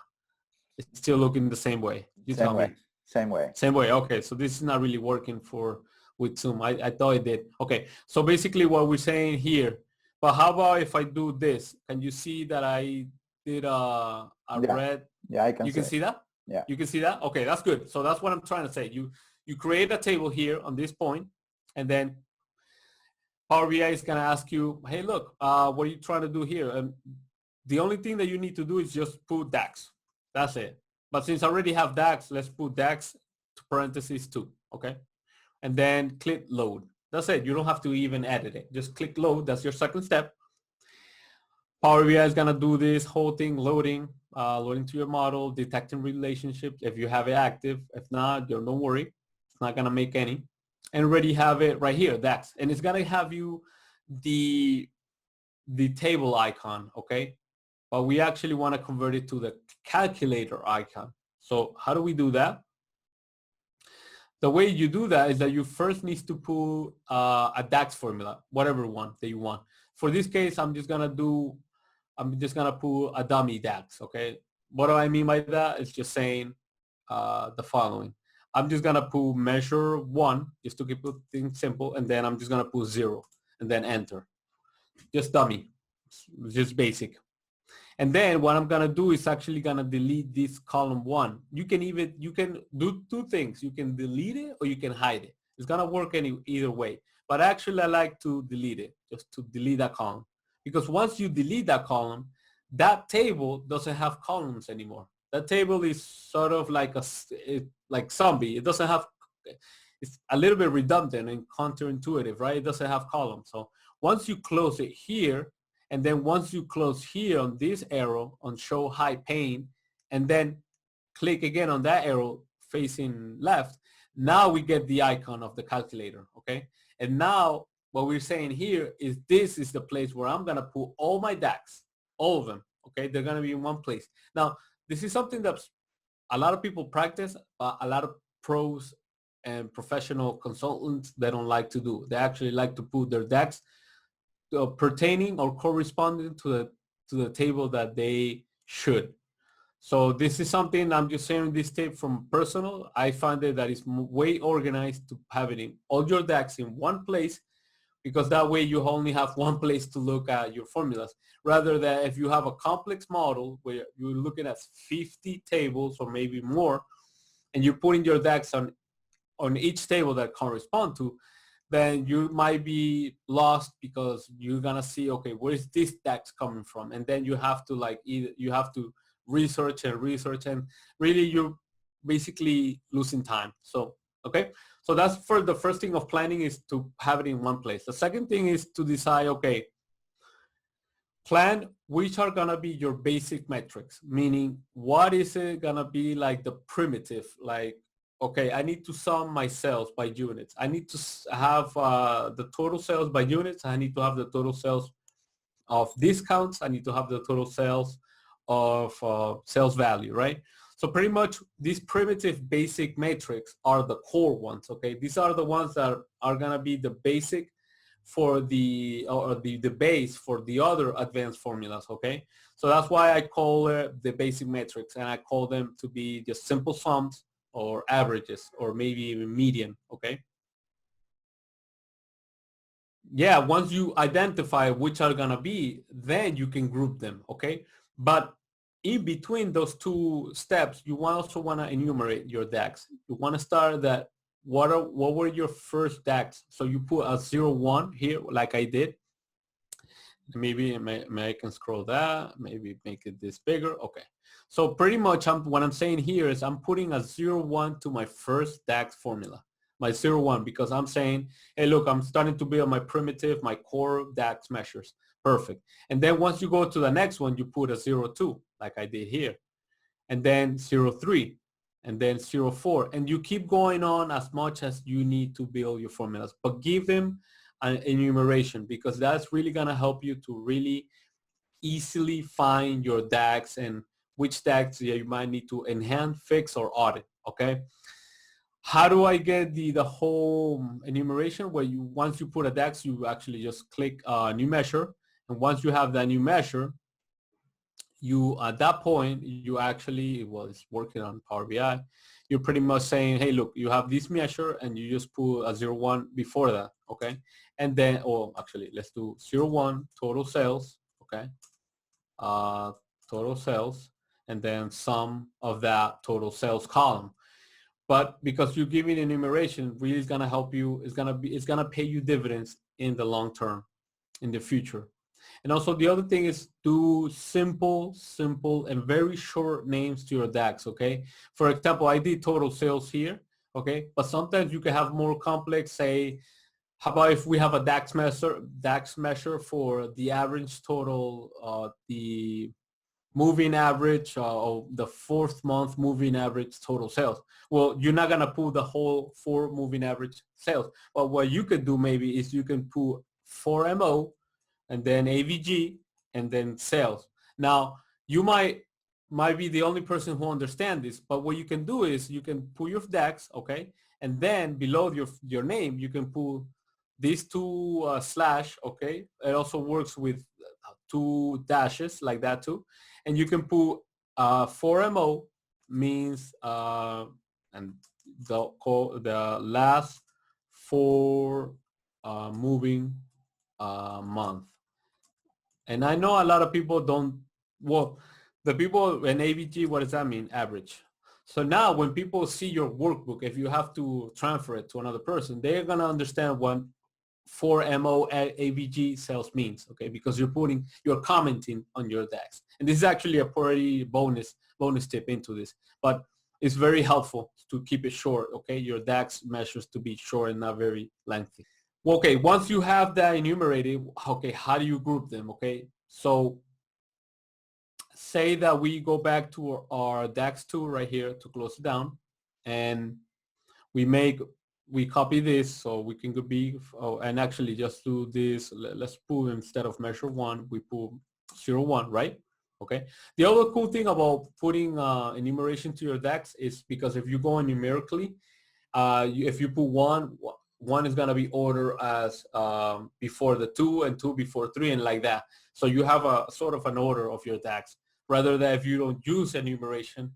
It's still looking the same way. You Same tell way. me. Same way. Same way. Okay, so this is not really working for with Zoom. I thought it did. Okay, so basically what we're saying here. But how about if I do this? Can you see that I did a Yeah. red? Yeah, I can You see can it. see that? Yeah. You can see that? Okay, that's good. So that's what I'm trying to say. You create a table here on this point, and then Power BI is gonna ask you, hey, look, what are you trying to do here? And the only thing that you need to do is just put DAX. That's it. But since I already have DAX, let's put DAX to parentheses 2, okay? And then click load. That's it. You don't have to even edit it. Just click load. That's your second step. Power BI is gonna do this whole thing, loading, loading to your model, detecting relationships if you have it active. If not, don't worry. It's not gonna make any. And already have it right here, DAX. And it's gonna have you the table icon, okay? But we actually want to convert it to the calculator icon. So how do we do that? The way you do that is that you first need to put a DAX formula, whatever one that you want. For this case, I'm just gonna put a dummy DAX, okay? What do I mean by that? It's just saying the following. I'm just gonna put measure 1, just to keep things simple, and then I'm just gonna put 0, and then enter. Just dummy, just basic. And then what I'm gonna do is actually gonna delete this column 1. You can do 2 things. You can delete it or you can hide it. It's gonna work either way. But actually I like to delete it, just to delete that column. Because once you delete that column, that table doesn't have columns anymore. That table is sort of like like zombie. It doesn't have, it's a little bit redundant and counterintuitive, right? It doesn't have columns. So once you close it here, and then once you close here on this arrow on show high pane, and then click again on that arrow facing left, now we get the icon of the calculator, okay? And now what we're saying here is this is the place where I'm gonna put all my DAX, all of them, okay? They're gonna be in one place. Now, this is something that a lot of people practice, but a lot of pros and professional consultants, they don't like to do. They actually like to put their DAX pertaining or corresponding to the table that they should. So this is something I'm just sharing this tape from personal. I find it that it's way organized to have it in all your DAX in one place, because that way you only have one place to look at your formulas, rather than if you have a complex model where you're looking at 50 tables or maybe more, and you're putting your DAX on each table that correspond to, then you might be lost, because you're gonna see, okay, where is this DAX coming from? And then you have to you have to research, and really you're basically losing time. So, okay. So that's for the first thing of planning, is to have it in one place. The second thing is to decide, okay, plan which are gonna be your basic metrics, meaning what is it gonna be like the primitive, like, okay, I need to sum my sales by units. I need to have the total sales by units. I need to have the total sales of discounts. I need to have the total sales of sales value, right? So pretty much these primitive basic metrics are the core ones, okay? These are the ones that are gonna be the basic for the base for the other advanced formulas, okay? So that's why I call it the basic metrics, and I call them to be just simple sums or averages or maybe even median, okay? yeah, once you identify which are gonna be, then you can group them, okay? But in between those two steps, you also want to enumerate your DAX. You want to start that what were your first DAX? So you put a 01 here, like I did. Maybe I can scroll that, maybe make it this bigger. Okay. So pretty much what I'm saying here is I'm putting a 01 to my first DAX formula, my 01, because I'm saying, hey, look, I'm starting to build my primitive, my core DAX measures. Perfect. And then once you go to the next one, you put a 02, like I did here, and then 03, and then 04. And you keep going on as much as you need to build your formulas, but give them an enumeration, because that's really going to help you to really easily find your DAX and which DAX you might need to enhance, fix, or audit. Okay. How do I get the whole enumeration? Where you, once you put a DAX, you actually just click new measure. And once you have that new measure, you at that point, you actually, well, it's working on Power BI. You're pretty much saying, hey, look, you have this measure, and you just put a 01 before that. Okay. And then, oh, actually, let's do 01 total sales. Okay. uh, total sales, and then sum of that total sales column. But because you're giving enumeration, really is gonna help you. It's gonna pay you dividends in the long term, in the future. And also the other thing is do simple and very short names to your DAX. Okay. For example, I did total sales here. Okay. But sometimes you can have more complex, say, how about if we have a DAX measure for the average total, the moving average of the fourth month moving average total sales. Well, you're not going to pull the whole 4 moving average sales. But what you could do maybe is you can pull 4MO and then AVG and then sales. Now, you might be the only person who understand this, but what you can do is you can pull your DAX, okay? And then below your name, you can pull these two slash, okay? It also works with 2 dashes like that too. And you can put 4MO means and the last 4 moving month. And I know a lot of people don't, well, the people in AVG, what does that mean? Average. So now when people see your workbook, if you have to transfer it to another person, they're going to understand what 4MO AVG sales means, okay? Because you're commenting on your DAX. And this is actually a pretty bonus tip into this, but it's very helpful to keep it short, okay? Your DAX measures to be short and not very lengthy. Well, okay, once you have that enumerated, okay, how do you group them, okay? So say that we go back to our DAX tool right here to close it down, and we copy this so we can be, oh, and actually just do this. Let's pull, instead of measure 1, we pull 01, right? Okay. The other cool thing about putting enumeration to your DAX is because if you go numerically, if you put 1 is going to be ordered as before the 2 and 2 before 3 and like that. So you have a sort of an order of your DAX, rather than if you don't use enumeration,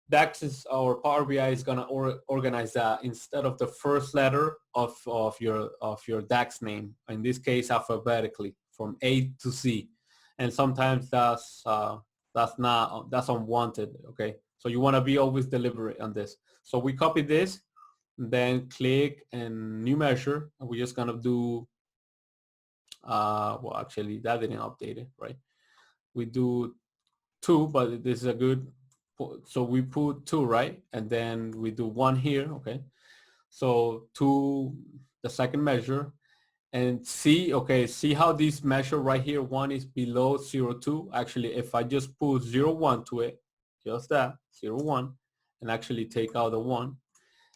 DAX is, or Power BI is going to organize that instead of the first letter of your DAX name, in this case alphabetically from A to Z. And sometimes that's unwanted, okay? So you want to be always deliberate on this. So we copy this, then click and new measure, and we're just gonna do well, actually that didn't update it, right? We do 2, but this is a good, so we put 2, right? And then we do 1 here, okay? So 2, the second measure, and see, okay, see how this measure right here, 1 is below 02. Actually, if I just put 01 to it, just that, 01, and actually take out the 1,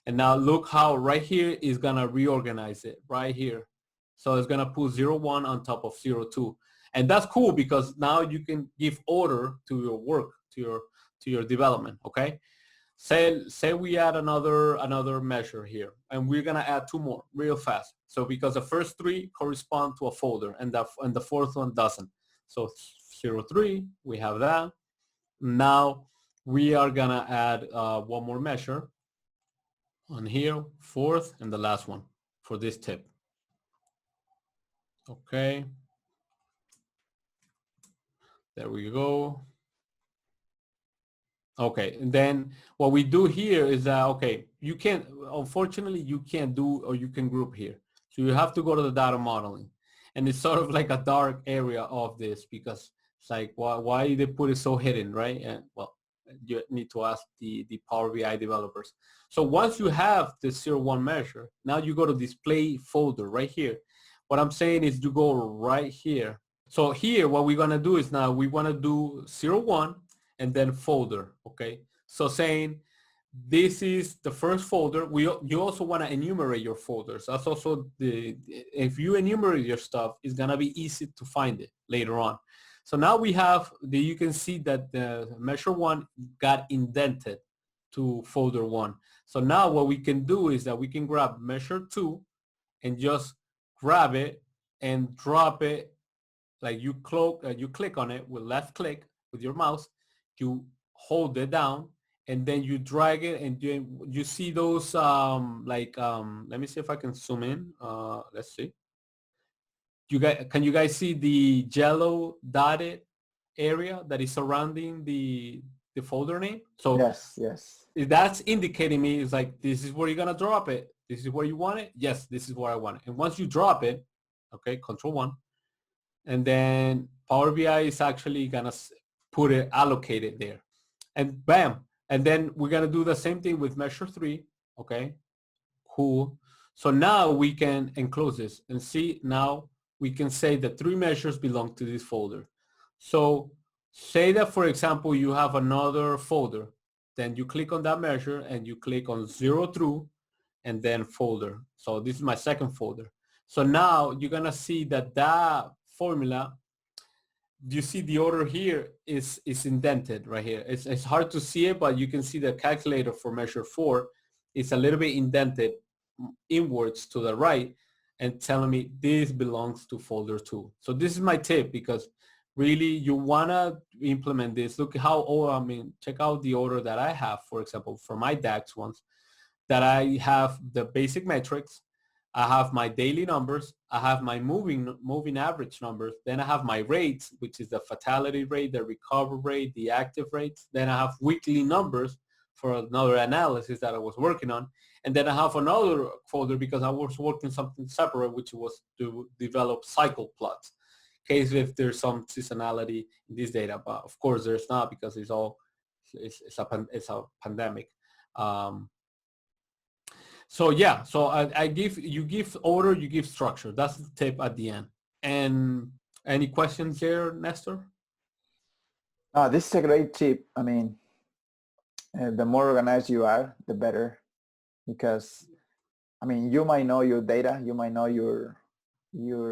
and now look how right here is gonna reorganize it right here. So it's gonna put 01 on top of 02. And that's cool because now you can give order to your work, to your development, okay? Say we add another measure here, and we're gonna add 2 more real fast. So because the first 3 correspond to a folder, and the fourth one doesn't. So 03, we have that. Now we are gonna add 1 more measure on here, 4th, and the last one for this tip. Okay, there we go. Okay, and then what we do here is that, okay, you can't, unfortunately, you can't do, or you can group here. So you have to go to the data modeling. And it's sort of like a dark area of this because it's like, why they put it so hidden, right? And well, you need to ask the Power BI developers. So once you have the 0, 1 measure, now you go to display folder right here. What I'm saying is you go right here. So here, what we're gonna do is now we wanna do 0, 1 and then folder, okay? So saying this is the first folder. You also want to enumerate your folders. That's also if you enumerate your stuff, it's going to be easy to find it later on. So now we have you can see that the measure 1 got indented to folder 1. So now what we can do is that we can grab measure 2 and just grab it and drop it, like you click on it with left click with your mouse, you hold it down, and then you drag it, and you see those let me see if I can zoom in. Let's see. Can you guys see the yellow dotted area that is surrounding the folder name? So Yes, yes. that's indicating me is like, this is where you're gonna drop it. This is where you want it. Yes, this is where I want it. And once you drop it, okay, Control 1, and then Power BI is actually gonna put it allocated there, and bam, and then we're gonna do the same thing with measure 3. Okay, cool. So now we can enclose this and see. Now we can say that 3 measures belong to this folder. So say that, for example, you have another folder, then you click on that measure and you click on 0 through and then folder. So this is my second folder. So now you're gonna see that that formula, you see the order here is indented right here. It's hard to see it, but you can see the calculator for measure 4 is a little bit indented inwards to the right and telling me this belongs to folder 2. So this is my tip, because really you wanna implement this. Look how, check out the order that I have, for example, for my DAX ones, that I have the basic metrics, I have my daily numbers, I have my moving average numbers, then I have my rates, which is the fatality rate, the recovery rate, the active rates, then I have weekly numbers for another analysis that I was working on, and then I have another folder because I was working something separate, which was to develop cycle plots, in case if there's some seasonality in this data, but of course there's not, because it's a pandemic. So yeah, so you give order, you give structure. That's the tip at the end. And any questions there, Nestor? This is a great tip. I mean, the more organized you are, the better, because I mean, you might know your data, you might know your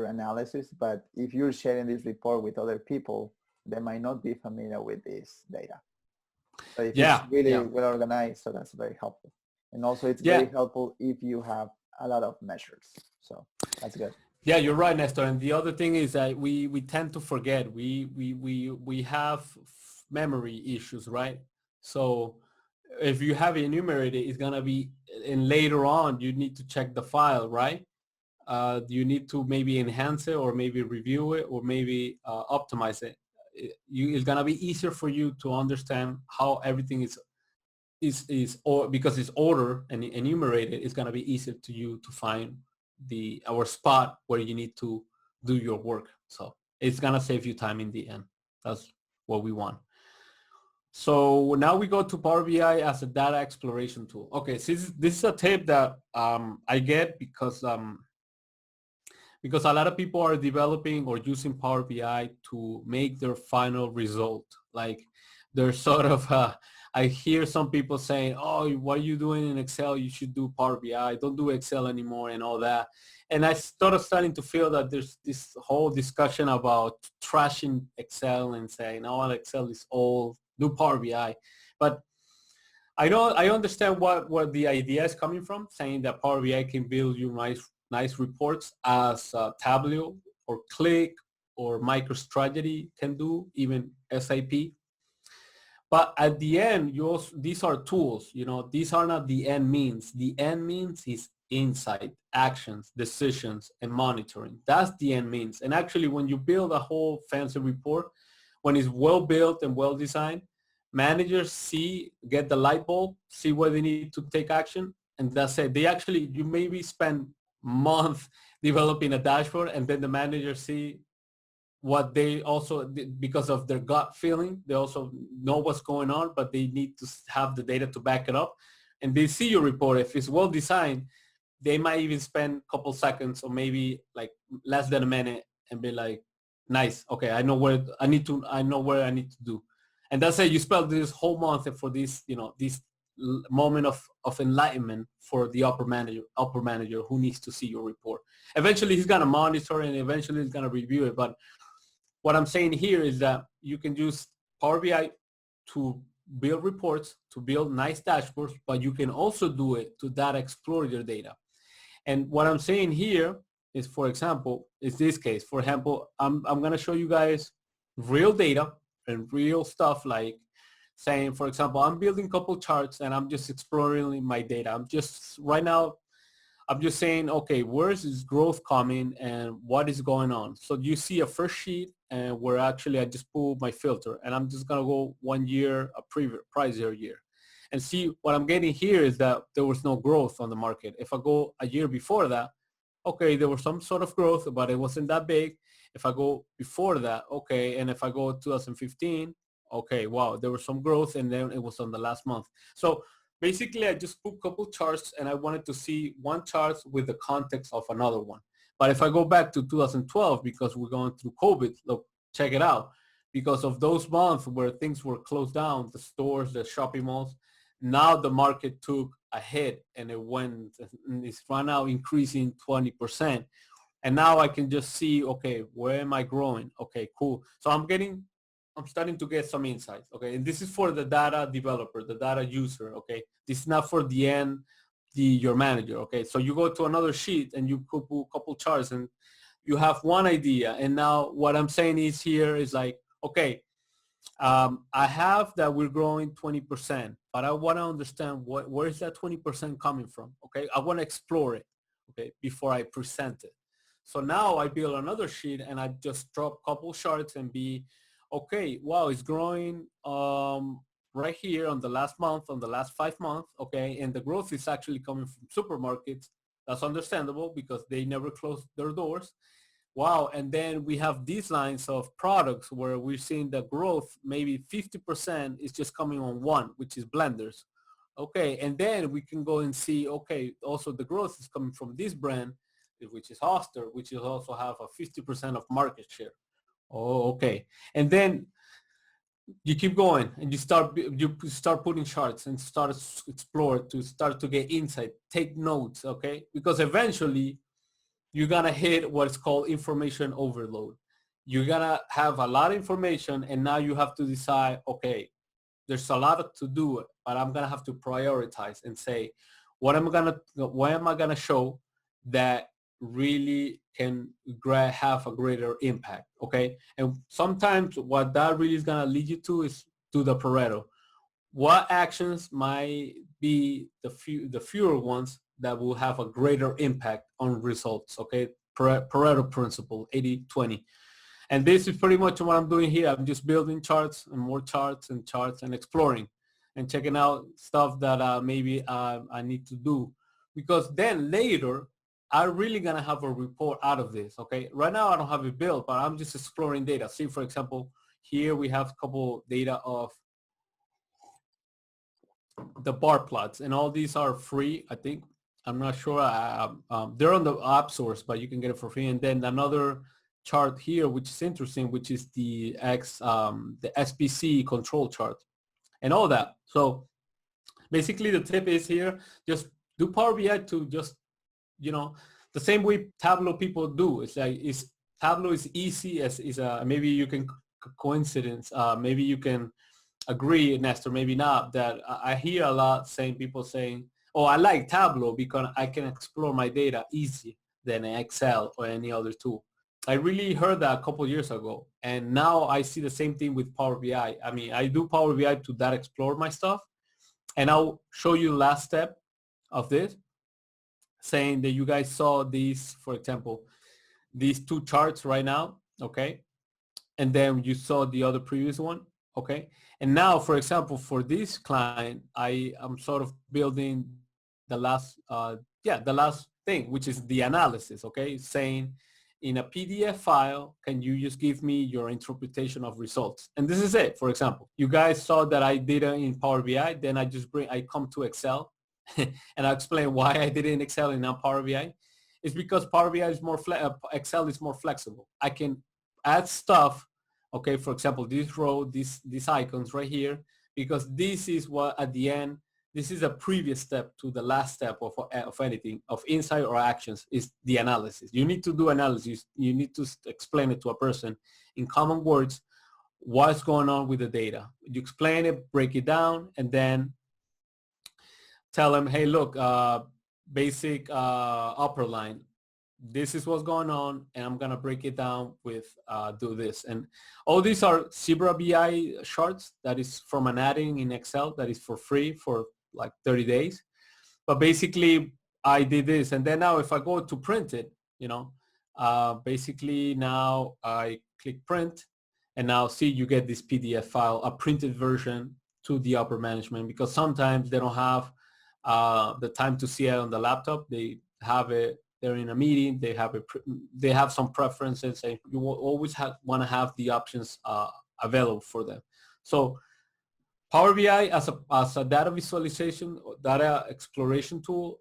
analysis, but if you're sharing this report with other people, they might not be familiar with this data. So if it's really well organized, so that's very helpful. And also it's very helpful if you have a lot of measures. So that's good. Yeah, you're right, Nestor. And the other thing is that we tend to forget. We have memory issues, right? So if you have it enumerated, it's gonna be, and later on you need to check the file, right? You need to maybe enhance it, or maybe review it, or maybe optimize it. It's gonna be easier for you to understand how everything or because it's order and enumerated, it's gonna be easier to you to find our spot where you need to do your work. So it's gonna save you time in the end. That's what we want. So now we go to Power BI as a data exploration tool. Okay, so this is a tip that I get because a lot of people are developing or using Power BI to make their final result. Like they're sort of, I hear some people saying, oh, what are you doing in Excel? You should do Power BI. Don't do Excel anymore and all that. And I starting to feel that there's this whole discussion about trashing Excel and saying, oh, Excel is old, do Power BI. But I understand what the idea is coming from, saying that Power BI can build you nice reports as Tableau or Click or MicroStrategy can do, even SAP. But at the end, these are tools. These are not the end means. The end means is insight, actions, decisions, and monitoring. That's the end means. And actually, when you build a whole fancy report, when it's well built and well designed, managers get the light bulb, see where they need to take action, and that's it. You maybe spend months developing a dashboard, and then the managers see what they also, because of their gut feeling, they also know what's going on, but they need to have the data to back it up. And they see your report. If it's well designed, they might even spend a couple seconds or maybe like less than a minute and be like, nice, okay, I know where I need to do. And that's it. You spend this whole month for this, this moment of enlightenment for the upper manager who needs to see your report. Eventually he's going to monitor and eventually he's going to review it. But what I'm saying here is that you can use Power BI to build reports, to build nice dashboards, but you can also do it to data explore your data. And what I'm saying here is, for example, is this case. For example, I'm going to show you guys real data and real stuff, like saying, for example, I'm building a couple charts and I'm just exploring my data. Right now, I'm just saying, okay, where is this growth coming and what is going on? So you see a first sheet and where actually I just pull my filter and I'm just going to go 1 year, a previous prior year. And see what I'm getting here is that there was no growth on the market. If I go a year before that, okay, there was some sort of growth, but it wasn't that big. If I go before that, okay, and if I go 2015, okay, wow, there was some growth, and then it was on the last month. So basically, I just put a couple charts, and I wanted to see one chart with the context of another one. But if I go back to 2012, because we're going through COVID, look, check it out. Because of those months where things were closed down, the stores, the shopping malls, now the market took a hit and it's right now increasing 20%. And now I can just see, okay, where am I growing? Okay, cool. So I'm starting to get some insights. Okay. And this is for the data developer, the data user. Okay. This is not for the end, your manager. Okay. So you go to another sheet and you put a couple charts and you have one idea. And now what I'm saying is here is like, okay, I have that we're growing 20%, but I want to understand where is that 20% coming from? Okay. I want to explore it. Okay. Before I present it. So now I build another sheet and I just drop a couple charts and be, okay, wow, it's growing right here on the last month, on the last 5 months. Okay. And the growth is actually coming from supermarkets. That's understandable because they never close their doors. Wow. And then we have these lines of products where we're seeing the growth, maybe 50% is just coming on one, which is blenders. Okay. And then we can go and see, okay, also the growth is coming from this brand, which is Oster, which is also have a 50% of market share. Oh, okay. And then you keep going and you start putting charts and start to explore, to start to get insight, take notes. Okay. Because eventually you're going to hit what's called information overload. You're going to have a lot of information and now you have to decide, okay, there's a lot to do, but I'm going to have to prioritize and say, what am I going to show that really can have a greater impact? Okay. And sometimes what that really is going to lead you to is to the Pareto. What actions might be the fewer ones that will have a greater impact on results? Okay. Pareto principle, 80-20. And this is pretty much what I'm doing here. I'm just building charts and more charts and exploring and checking out stuff that maybe I need to do, because then later I'm really going to have a report out of this. Okay. Right now I don't have it built, but I'm just exploring data. See, for example, here we have a couple data of the bar plots, and all these are free, I think. I'm not sure. They're on the app source, but you can get it for free. And then another chart here, which is interesting, which is the SPC control chart and all that. So basically the tip is here, just do Power BI to just, the same way Tableau people do. It's like, Tableau is easy as maybe you can coincidence, maybe you can agree, Nestor, maybe not, that I hear a lot people saying, oh, I like Tableau because I can explore my data easy than Excel or any other tool. I really heard that a couple years ago, and now I see the same thing with Power BI. I mean, I do Power BI to that explore my stuff, and I'll show you the last step of this. saying that you guys saw these, for example, these two charts right now, okay? And then you saw the other previous one, okay? And now, for example, for this client, I am sort of building the last thing, which is the analysis, okay? Saying in a PDF file, can you just give me your interpretation of results? And this is it, for example. You guys saw that I did it in Power BI, then I come to Excel and I explain why I did it in Excel and not Power BI. It's because Power BI is Excel is more flexible. I can add stuff, okay, for example, this row, these icons right here, because this is what at the end, this is a previous step to the last step of anything, of insight or actions, is the analysis. You need to do analysis. You need to explain it to a person in common words, what's going on with the data. You explain it, break it down, and then tell them, hey, look, basic upper line, this is what's going on, and I'm gonna break it down with do this. And all these are Zebra BI charts that is from an add-in in Excel that is for free for like 30 days. But basically I did this, and then now if I go to print it, you know, basically now I click print, and now see you get this PDF file, a printed version to the upper management, because sometimes they don't have the time to see it on the laptop. They have it, they're in a meeting, they have some preferences, and you will always want to have the options available for them. So Power BI as a data visualization, data exploration tool,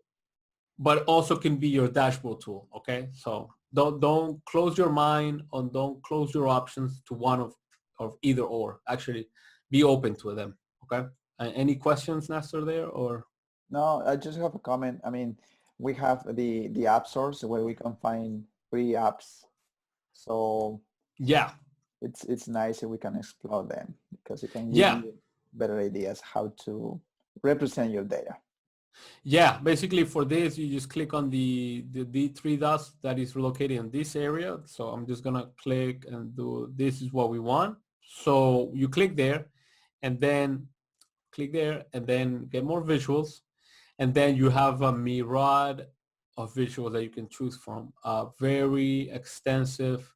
but also can be your dashboard tool. Okay, so don't close your mind, or don't close your options to one of either or. Actually, be open to them. Okay. Any questions, Nestor, there or? No, I just have a comment. I mean, we have the app source where we can find free apps. So Yeah. it's nice if we can explore them because it can give Yeah. you better ideas how to represent your data. Yeah, basically for this, you just click on the three dots that is located in this area. So I'm just gonna click and do, this is what we want. So you click there and then click there and then get more visuals. And then you have a myriad of visuals that you can choose from. Very extensive.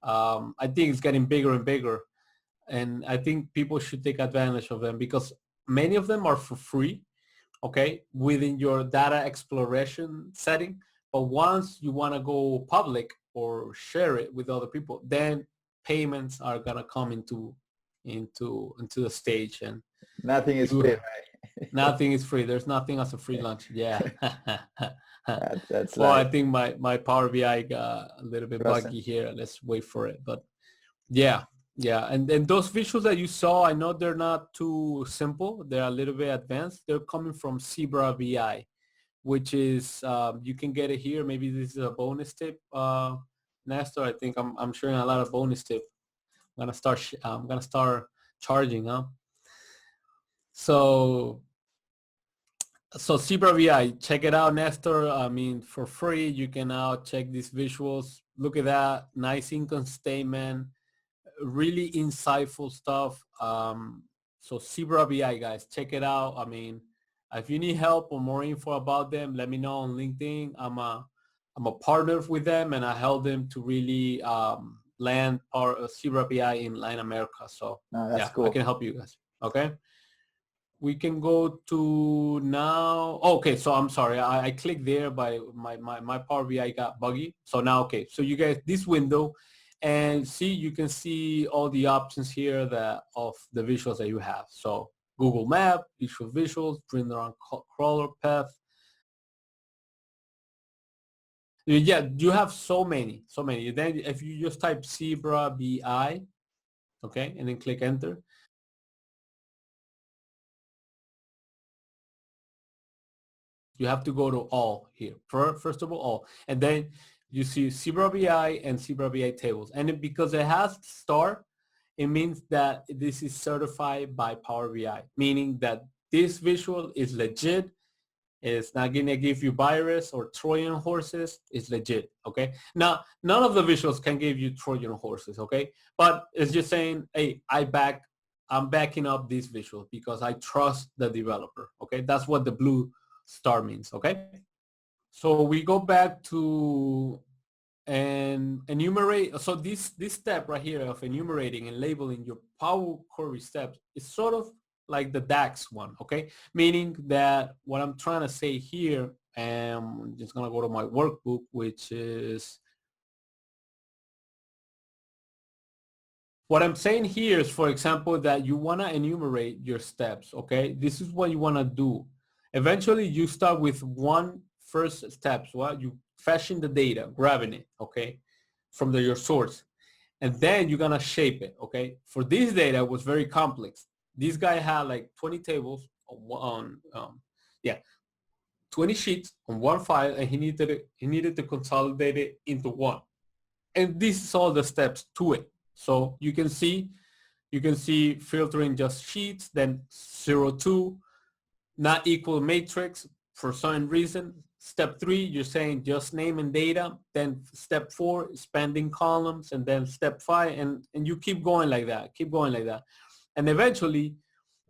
I think it's getting bigger and bigger. And I think people should take advantage of them because many of them are for free, okay, within your data exploration setting. But once you want to go public or share it with other people, then payments are gonna come into the stage, and Nothing is you free, right? nothing is free. There's nothing as a free lunch. Yeah. That's Well, I life. think my Power BI got a little bit Present. buggy here. Let's wait for it. But yeah, yeah. And those visuals that you saw, I know they're not too simple. They're a little bit advanced. They're coming from Zebra BI, which is, you can get it here. Maybe this is a bonus tip, Nestor. I think I'm sharing a lot of bonus tip. I'm gonna start charging, huh? So Zebra VI, check it out, Nestor. I mean, for free, you can now check these visuals. Look at that, nice income statement, really insightful stuff. So Zebra VI, guys, check it out. I mean, if you need help or more info about them, let me know on LinkedIn. I'm a partner with them, and I help them to really land Zebra VI in Latin America. So No, that's yeah, I cool. can help you guys. Okay. We can go to now. Okay, so I'm sorry. I clicked there by my Power BI got buggy. So now, okay. So you guys, this window, and see, you can see all the options here that of the visuals that you have. So Google Map, visual visuals, bring around crawler path. Yeah, you have so many, so many. Then if you just type Zebra BI, okay, and then click enter, you have to go to all here. First of all, and then you see Zebra BI and Zebra BI tables. And because it has star, it means that this is certified by Power BI, meaning that this visual is legit. It's not going to give you virus or Trojan horses. It's legit, okay? Now, none of the visuals can give you Trojan horses, okay? But it's just saying, hey, I'm backing up this visual because I trust the developer, okay? That's what the blue star means, okay? So we go back to and enumerate. So this step right here of enumerating and labeling your Power Query steps is sort of like the DAX one, okay? Meaning that what I'm trying to say here, and I'm just gonna go to my workbook, which is what I'm saying here is, for example, that you want to enumerate your steps, okay? This is what you want to do. Eventually, you start with one first steps. Well, you fetching the data, grabbing it, okay, from your source. And then you're going to shape it, okay? For this data, it was very complex. This guy had like 20 tables yeah, 20 sheets on one file, and he needed to consolidate it into one. And this is all the steps to it. So you can see filtering just sheets, then 02, not equal matrix for some reason. Step 3, you're saying just name and data. Then step 4, expanding columns, and then step 5, and you keep going like that, And eventually,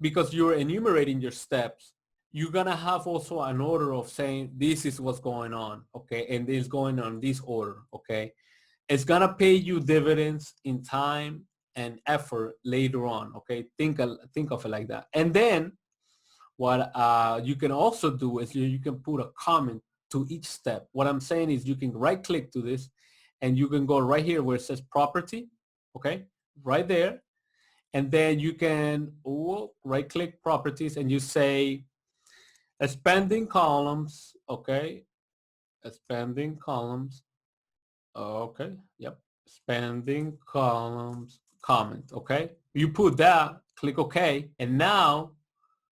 because you're enumerating your steps, you're gonna have also an order of saying this is what's going on, okay, and this is going on this order, okay. It's gonna pay you dividends in time and effort later on, okay? Think of it like that. And then what you can also do is you can put a comment to each step. What I'm saying is you can right click to this and you can go right here where it says property, okay? Right there. And then you can right click properties and you say expanding columns, okay? Expanding columns, okay, yep. Expanding columns, comment, okay? You put that, click OK, and now,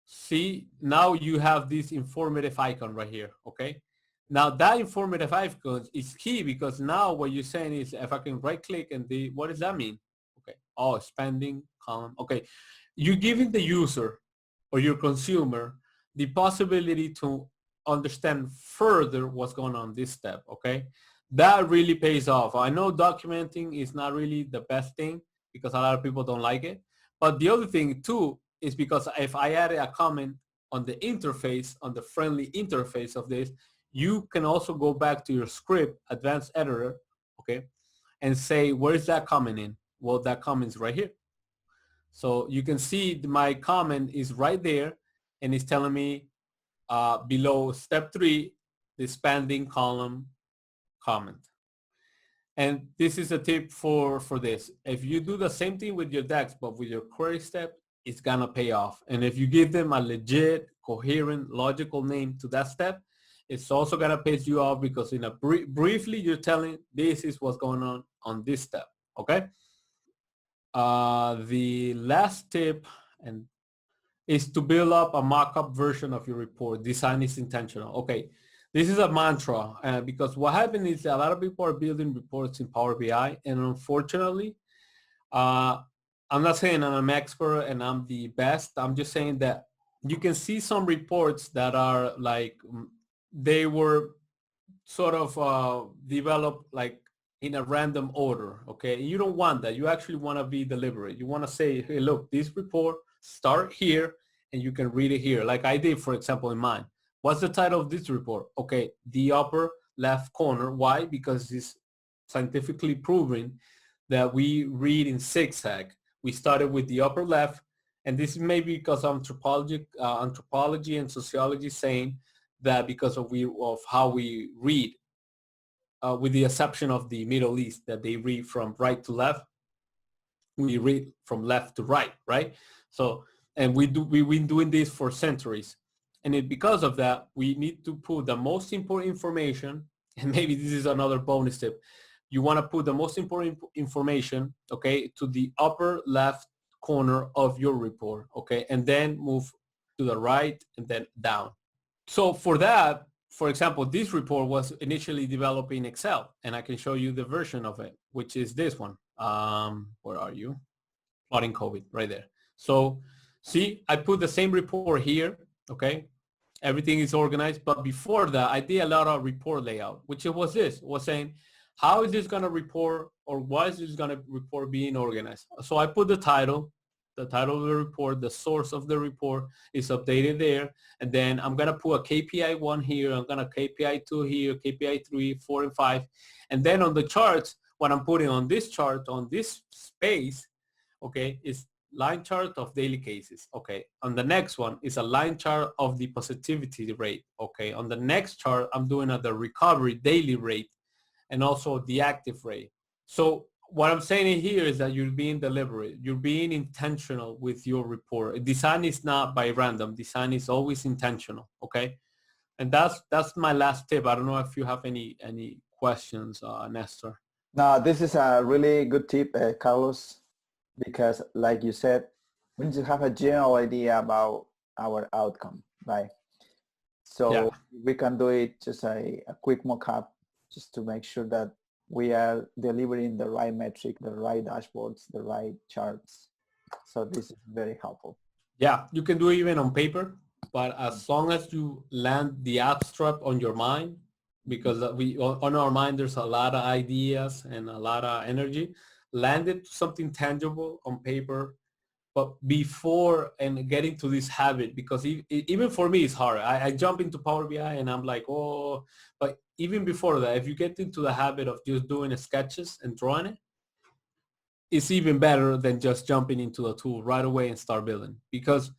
see, now you have this informative icon right here, okay? Now that informative icon is key because now what you're saying is if I can right click and what does that mean? Okay, oh, expanding column, okay. You're giving the user or your consumer the possibility to understand further what's going on in this step, okay? That really pays off. I know documenting is not really the best thing because a lot of people don't like it. But the other thing too is because if I added a comment on the interface, on the friendly interface of this, you can also go back to your script, advanced editor, okay, and say, where's that comment in? Well, that comment's right here. So you can see my comment is right there and it's telling me below step 3, the expanding column comment. And this is a tip for this. If you do the same thing with your DAX, but with your query step, it's gonna pay off. And if you give them a legit, coherent, logical name to that step, it's also gonna pay you off because in a briefly, you're telling this is what's going on this step, okay? The last tip is to build up a mock-up version of your report. Design is intentional. Okay, this is a mantra because what happened is a lot of people are building reports in Power BI, and unfortunately, I'm not saying I'm an expert and I'm the best. I'm just saying that you can see some reports that are like they were sort of developed like in a random order, okay? You don't want that. You actually want to be deliberate. You want to say, hey, look, this report start here and you can read it here. Like I did, for example, in mine. What's the title of this report? Okay, the upper left corner. Why? Because it's scientifically proven that we read in zigzag. We started with the upper left, and this is maybe because anthropology and sociology saying that because of how we read, with the exception of the Middle East, that they read from right to left, we read from left to right, right? So, and we've been doing this for centuries. And because of that, we need to put the most important information, and maybe this is another bonus tip. You want to put the most important information, okay, to the upper left corner of your report, okay, and then move to the right and then down. So for that, for example, this report was initially developed in Excel, and I can show you the version of it, which is this one. Where are you? Plotting COVID, right there. So see, I put the same report here, okay? Everything is organized, but before that, I did a lot of report layout, which it was this. It was saying, how is this gonna report, or why is this gonna report being organized? So I put the title, the title of the report, the source of the report is updated there. And then I'm going to put a KPI 1 here. I'm going to KPI 2 here, KPI 3, 4, and 5. And then on the charts, what I'm putting on this chart, on this space, okay, is line chart of daily cases. Okay. On the next one is a line chart of the positivity rate. Okay. On the next chart, I'm doing the recovery daily rate and also the active rate. So what I'm saying here is that you're being deliberate. You're being intentional with your report. Design is not by random. Design is always intentional. Okay. And that's my last tip. I don't know if you have any questions, Nestor. Now, this is a really good tip, Carlos, because like you said, we need to have a general idea about our outcome, right? Yeah. So we can do it just a quick mock-up just to make sure that we are delivering the right metric, the right dashboards, the right charts. So this is very helpful. Yeah, you can do it even on paper, but as long as you land the abstract on your mind, because we on our mind there's a lot of ideas and a lot of energy, land it to something tangible on paper. But before and getting to this habit, because even for me it's hard. I jump into Power BI and I'm like, oh, but even before that, if you get into the habit of just doing sketches and drawing it, it's even better than just jumping into the tool right away and start building. Because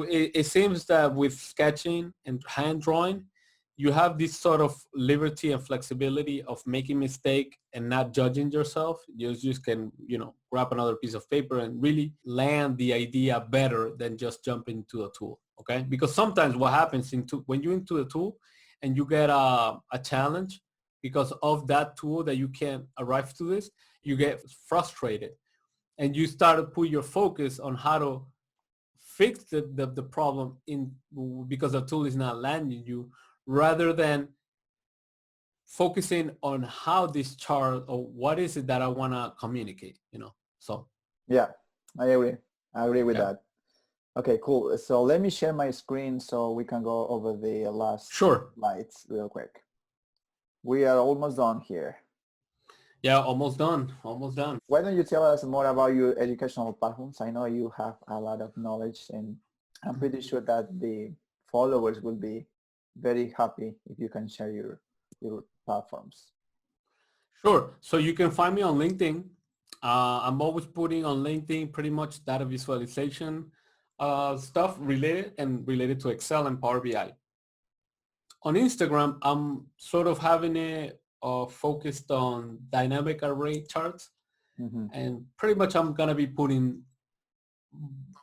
it seems that with sketching and hand drawing, you have this sort of liberty and flexibility of making mistake and not judging yourself. You just can, grab another piece of paper and really land the idea better than just jumping into a tool. Okay. Because sometimes what happens when you're into the tool and you get a challenge because of that tool that you can't arrive to this, you get frustrated and you start to put your focus on how to fix the problem because the tool is not landing you, rather than focusing on how this chart or what is it that I want to communicate, So yeah, I agree with yeah. that. Okay, cool. So let me share my screen so we can go over the last Sure. slides real quick. We are almost done here. Yeah, almost done. Why don't you tell us more about your educational platforms? I know you have a lot of knowledge and I'm pretty sure that the followers will be very happy if you can share your platforms. Sure. So you can find me on LinkedIn. I'm always putting on LinkedIn pretty much data visualization stuff related to Excel and Power BI. On Instagram, I'm sort of having it focused on dynamic array charts. Mm-hmm. And pretty much I'm going to be putting,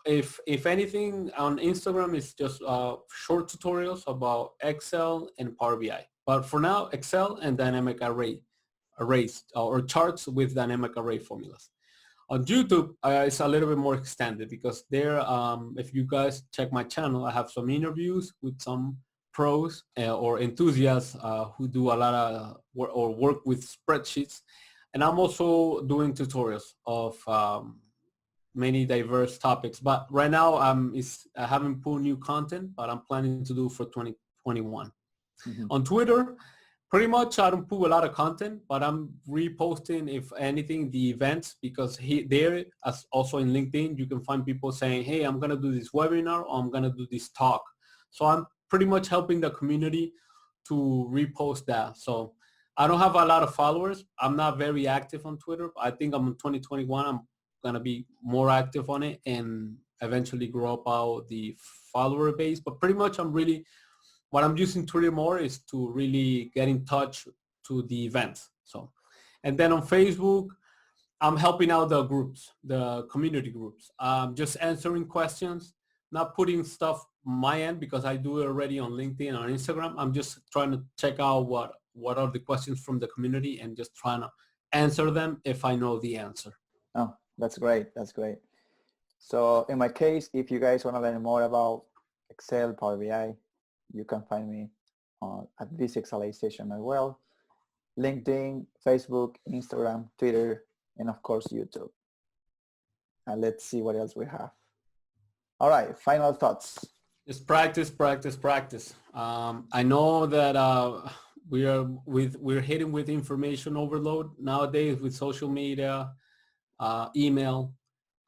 if anything, on Instagram, it's just short tutorials about Excel and Power BI. But for now, Excel and dynamic arrays or charts with dynamic array formulas. On YouTube, it's a little bit more extended because there, if you guys check my channel, I have some interviews with some pros or enthusiasts who do a lot of work with spreadsheets. And I'm also doing tutorials of many diverse topics. But right now, I haven't put new content, but I'm planning to do for 2021. Mm-hmm. On Twitter, pretty much I don't put a lot of content, but I'm reposting, if anything, the events, because there, as also in LinkedIn, you can find people saying, hey, I'm going to do this webinar or I'm going to do this talk. So I'm pretty much helping the community to repost that. So I don't have a lot of followers. I'm not very active on Twitter. I think I'm in 2021. I'm going to be more active on it and eventually grow up out the follower base. But pretty much what I'm using Twitter more is to really get in touch to the events. So, and then on Facebook, I'm helping out the groups, the community groups. Just answering questions, not putting stuff my end because I do it already on LinkedIn and on Instagram. I'm just trying to check out what are the questions from the community and just trying to answer them if I know the answer. Oh, that's great. That's great. So in my case, if you guys want to learn more about Excel, Power BI, you can find me at this Excelization as well. LinkedIn, Facebook, Instagram, Twitter, and of course YouTube. And let's see what else we have. All right, final thoughts. Just practice, practice, practice. I know that we're hitting with information overload nowadays with social media, email.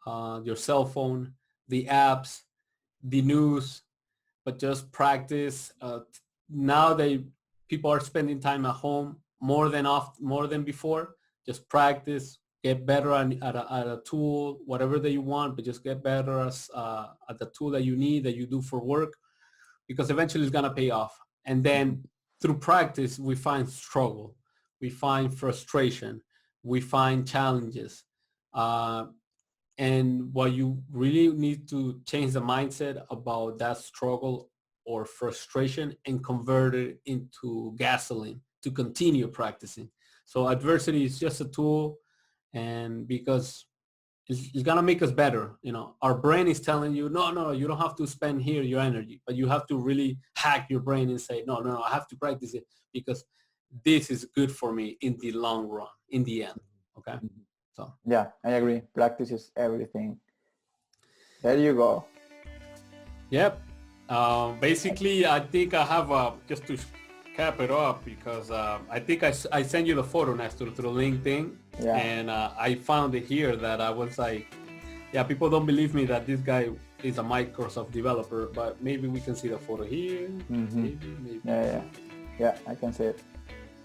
your cell phone, the apps, the news, but just practice. Now people are spending time at home more than before. Just practice, get better at a tool, whatever that you want, but just get better at the tool that you need, that you do for work, because eventually it's gonna pay off. And then through practice, we find struggle, we find frustration, we find challenges. Uh, and what you really need to change the mindset about that struggle or frustration and convert it into gasoline to continue practicing. So adversity is just a tool, and because it's gonna make us better. Our brain is telling you, no, no, you don't have to spend here your energy, but you have to really hack your brain and say, no, no, no, I have to practice it because this is good for me in the long run, in the end. Okay. So Yeah, I agree. Practice is everything. There you go. yep. Basically, I think I have just to cap it up, because I think I sent you the photo, Nestor, through LinkedIn, Yeah. and I found it here that I was like, yeah, people don't believe me that this guy is a Microsoft developer, but maybe we can see the photo here. Maybe. Yeah, I can see it.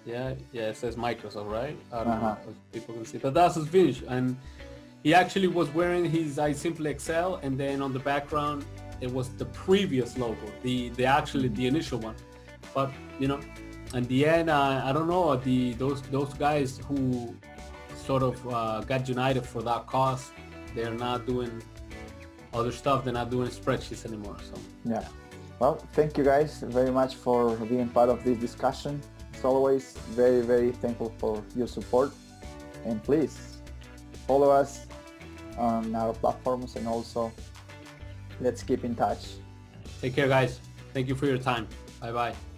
Yeah, it says Microsoft, right? I don't know if people can see, but that's his finish. And he actually was wearing his iSimply Excel, and then on the background it was the previous logo, the initial one. But in the end, I don't know, those guys who sort of got united for that cause, they're not doing other stuff. They're not doing spreadsheets anymore. So yeah. Well, thank you guys very much for being part of this discussion. As always, very, very thankful for your support. And please follow us on our platforms, and also let's keep in touch. take care, guys. Thank you for your time. Bye-bye.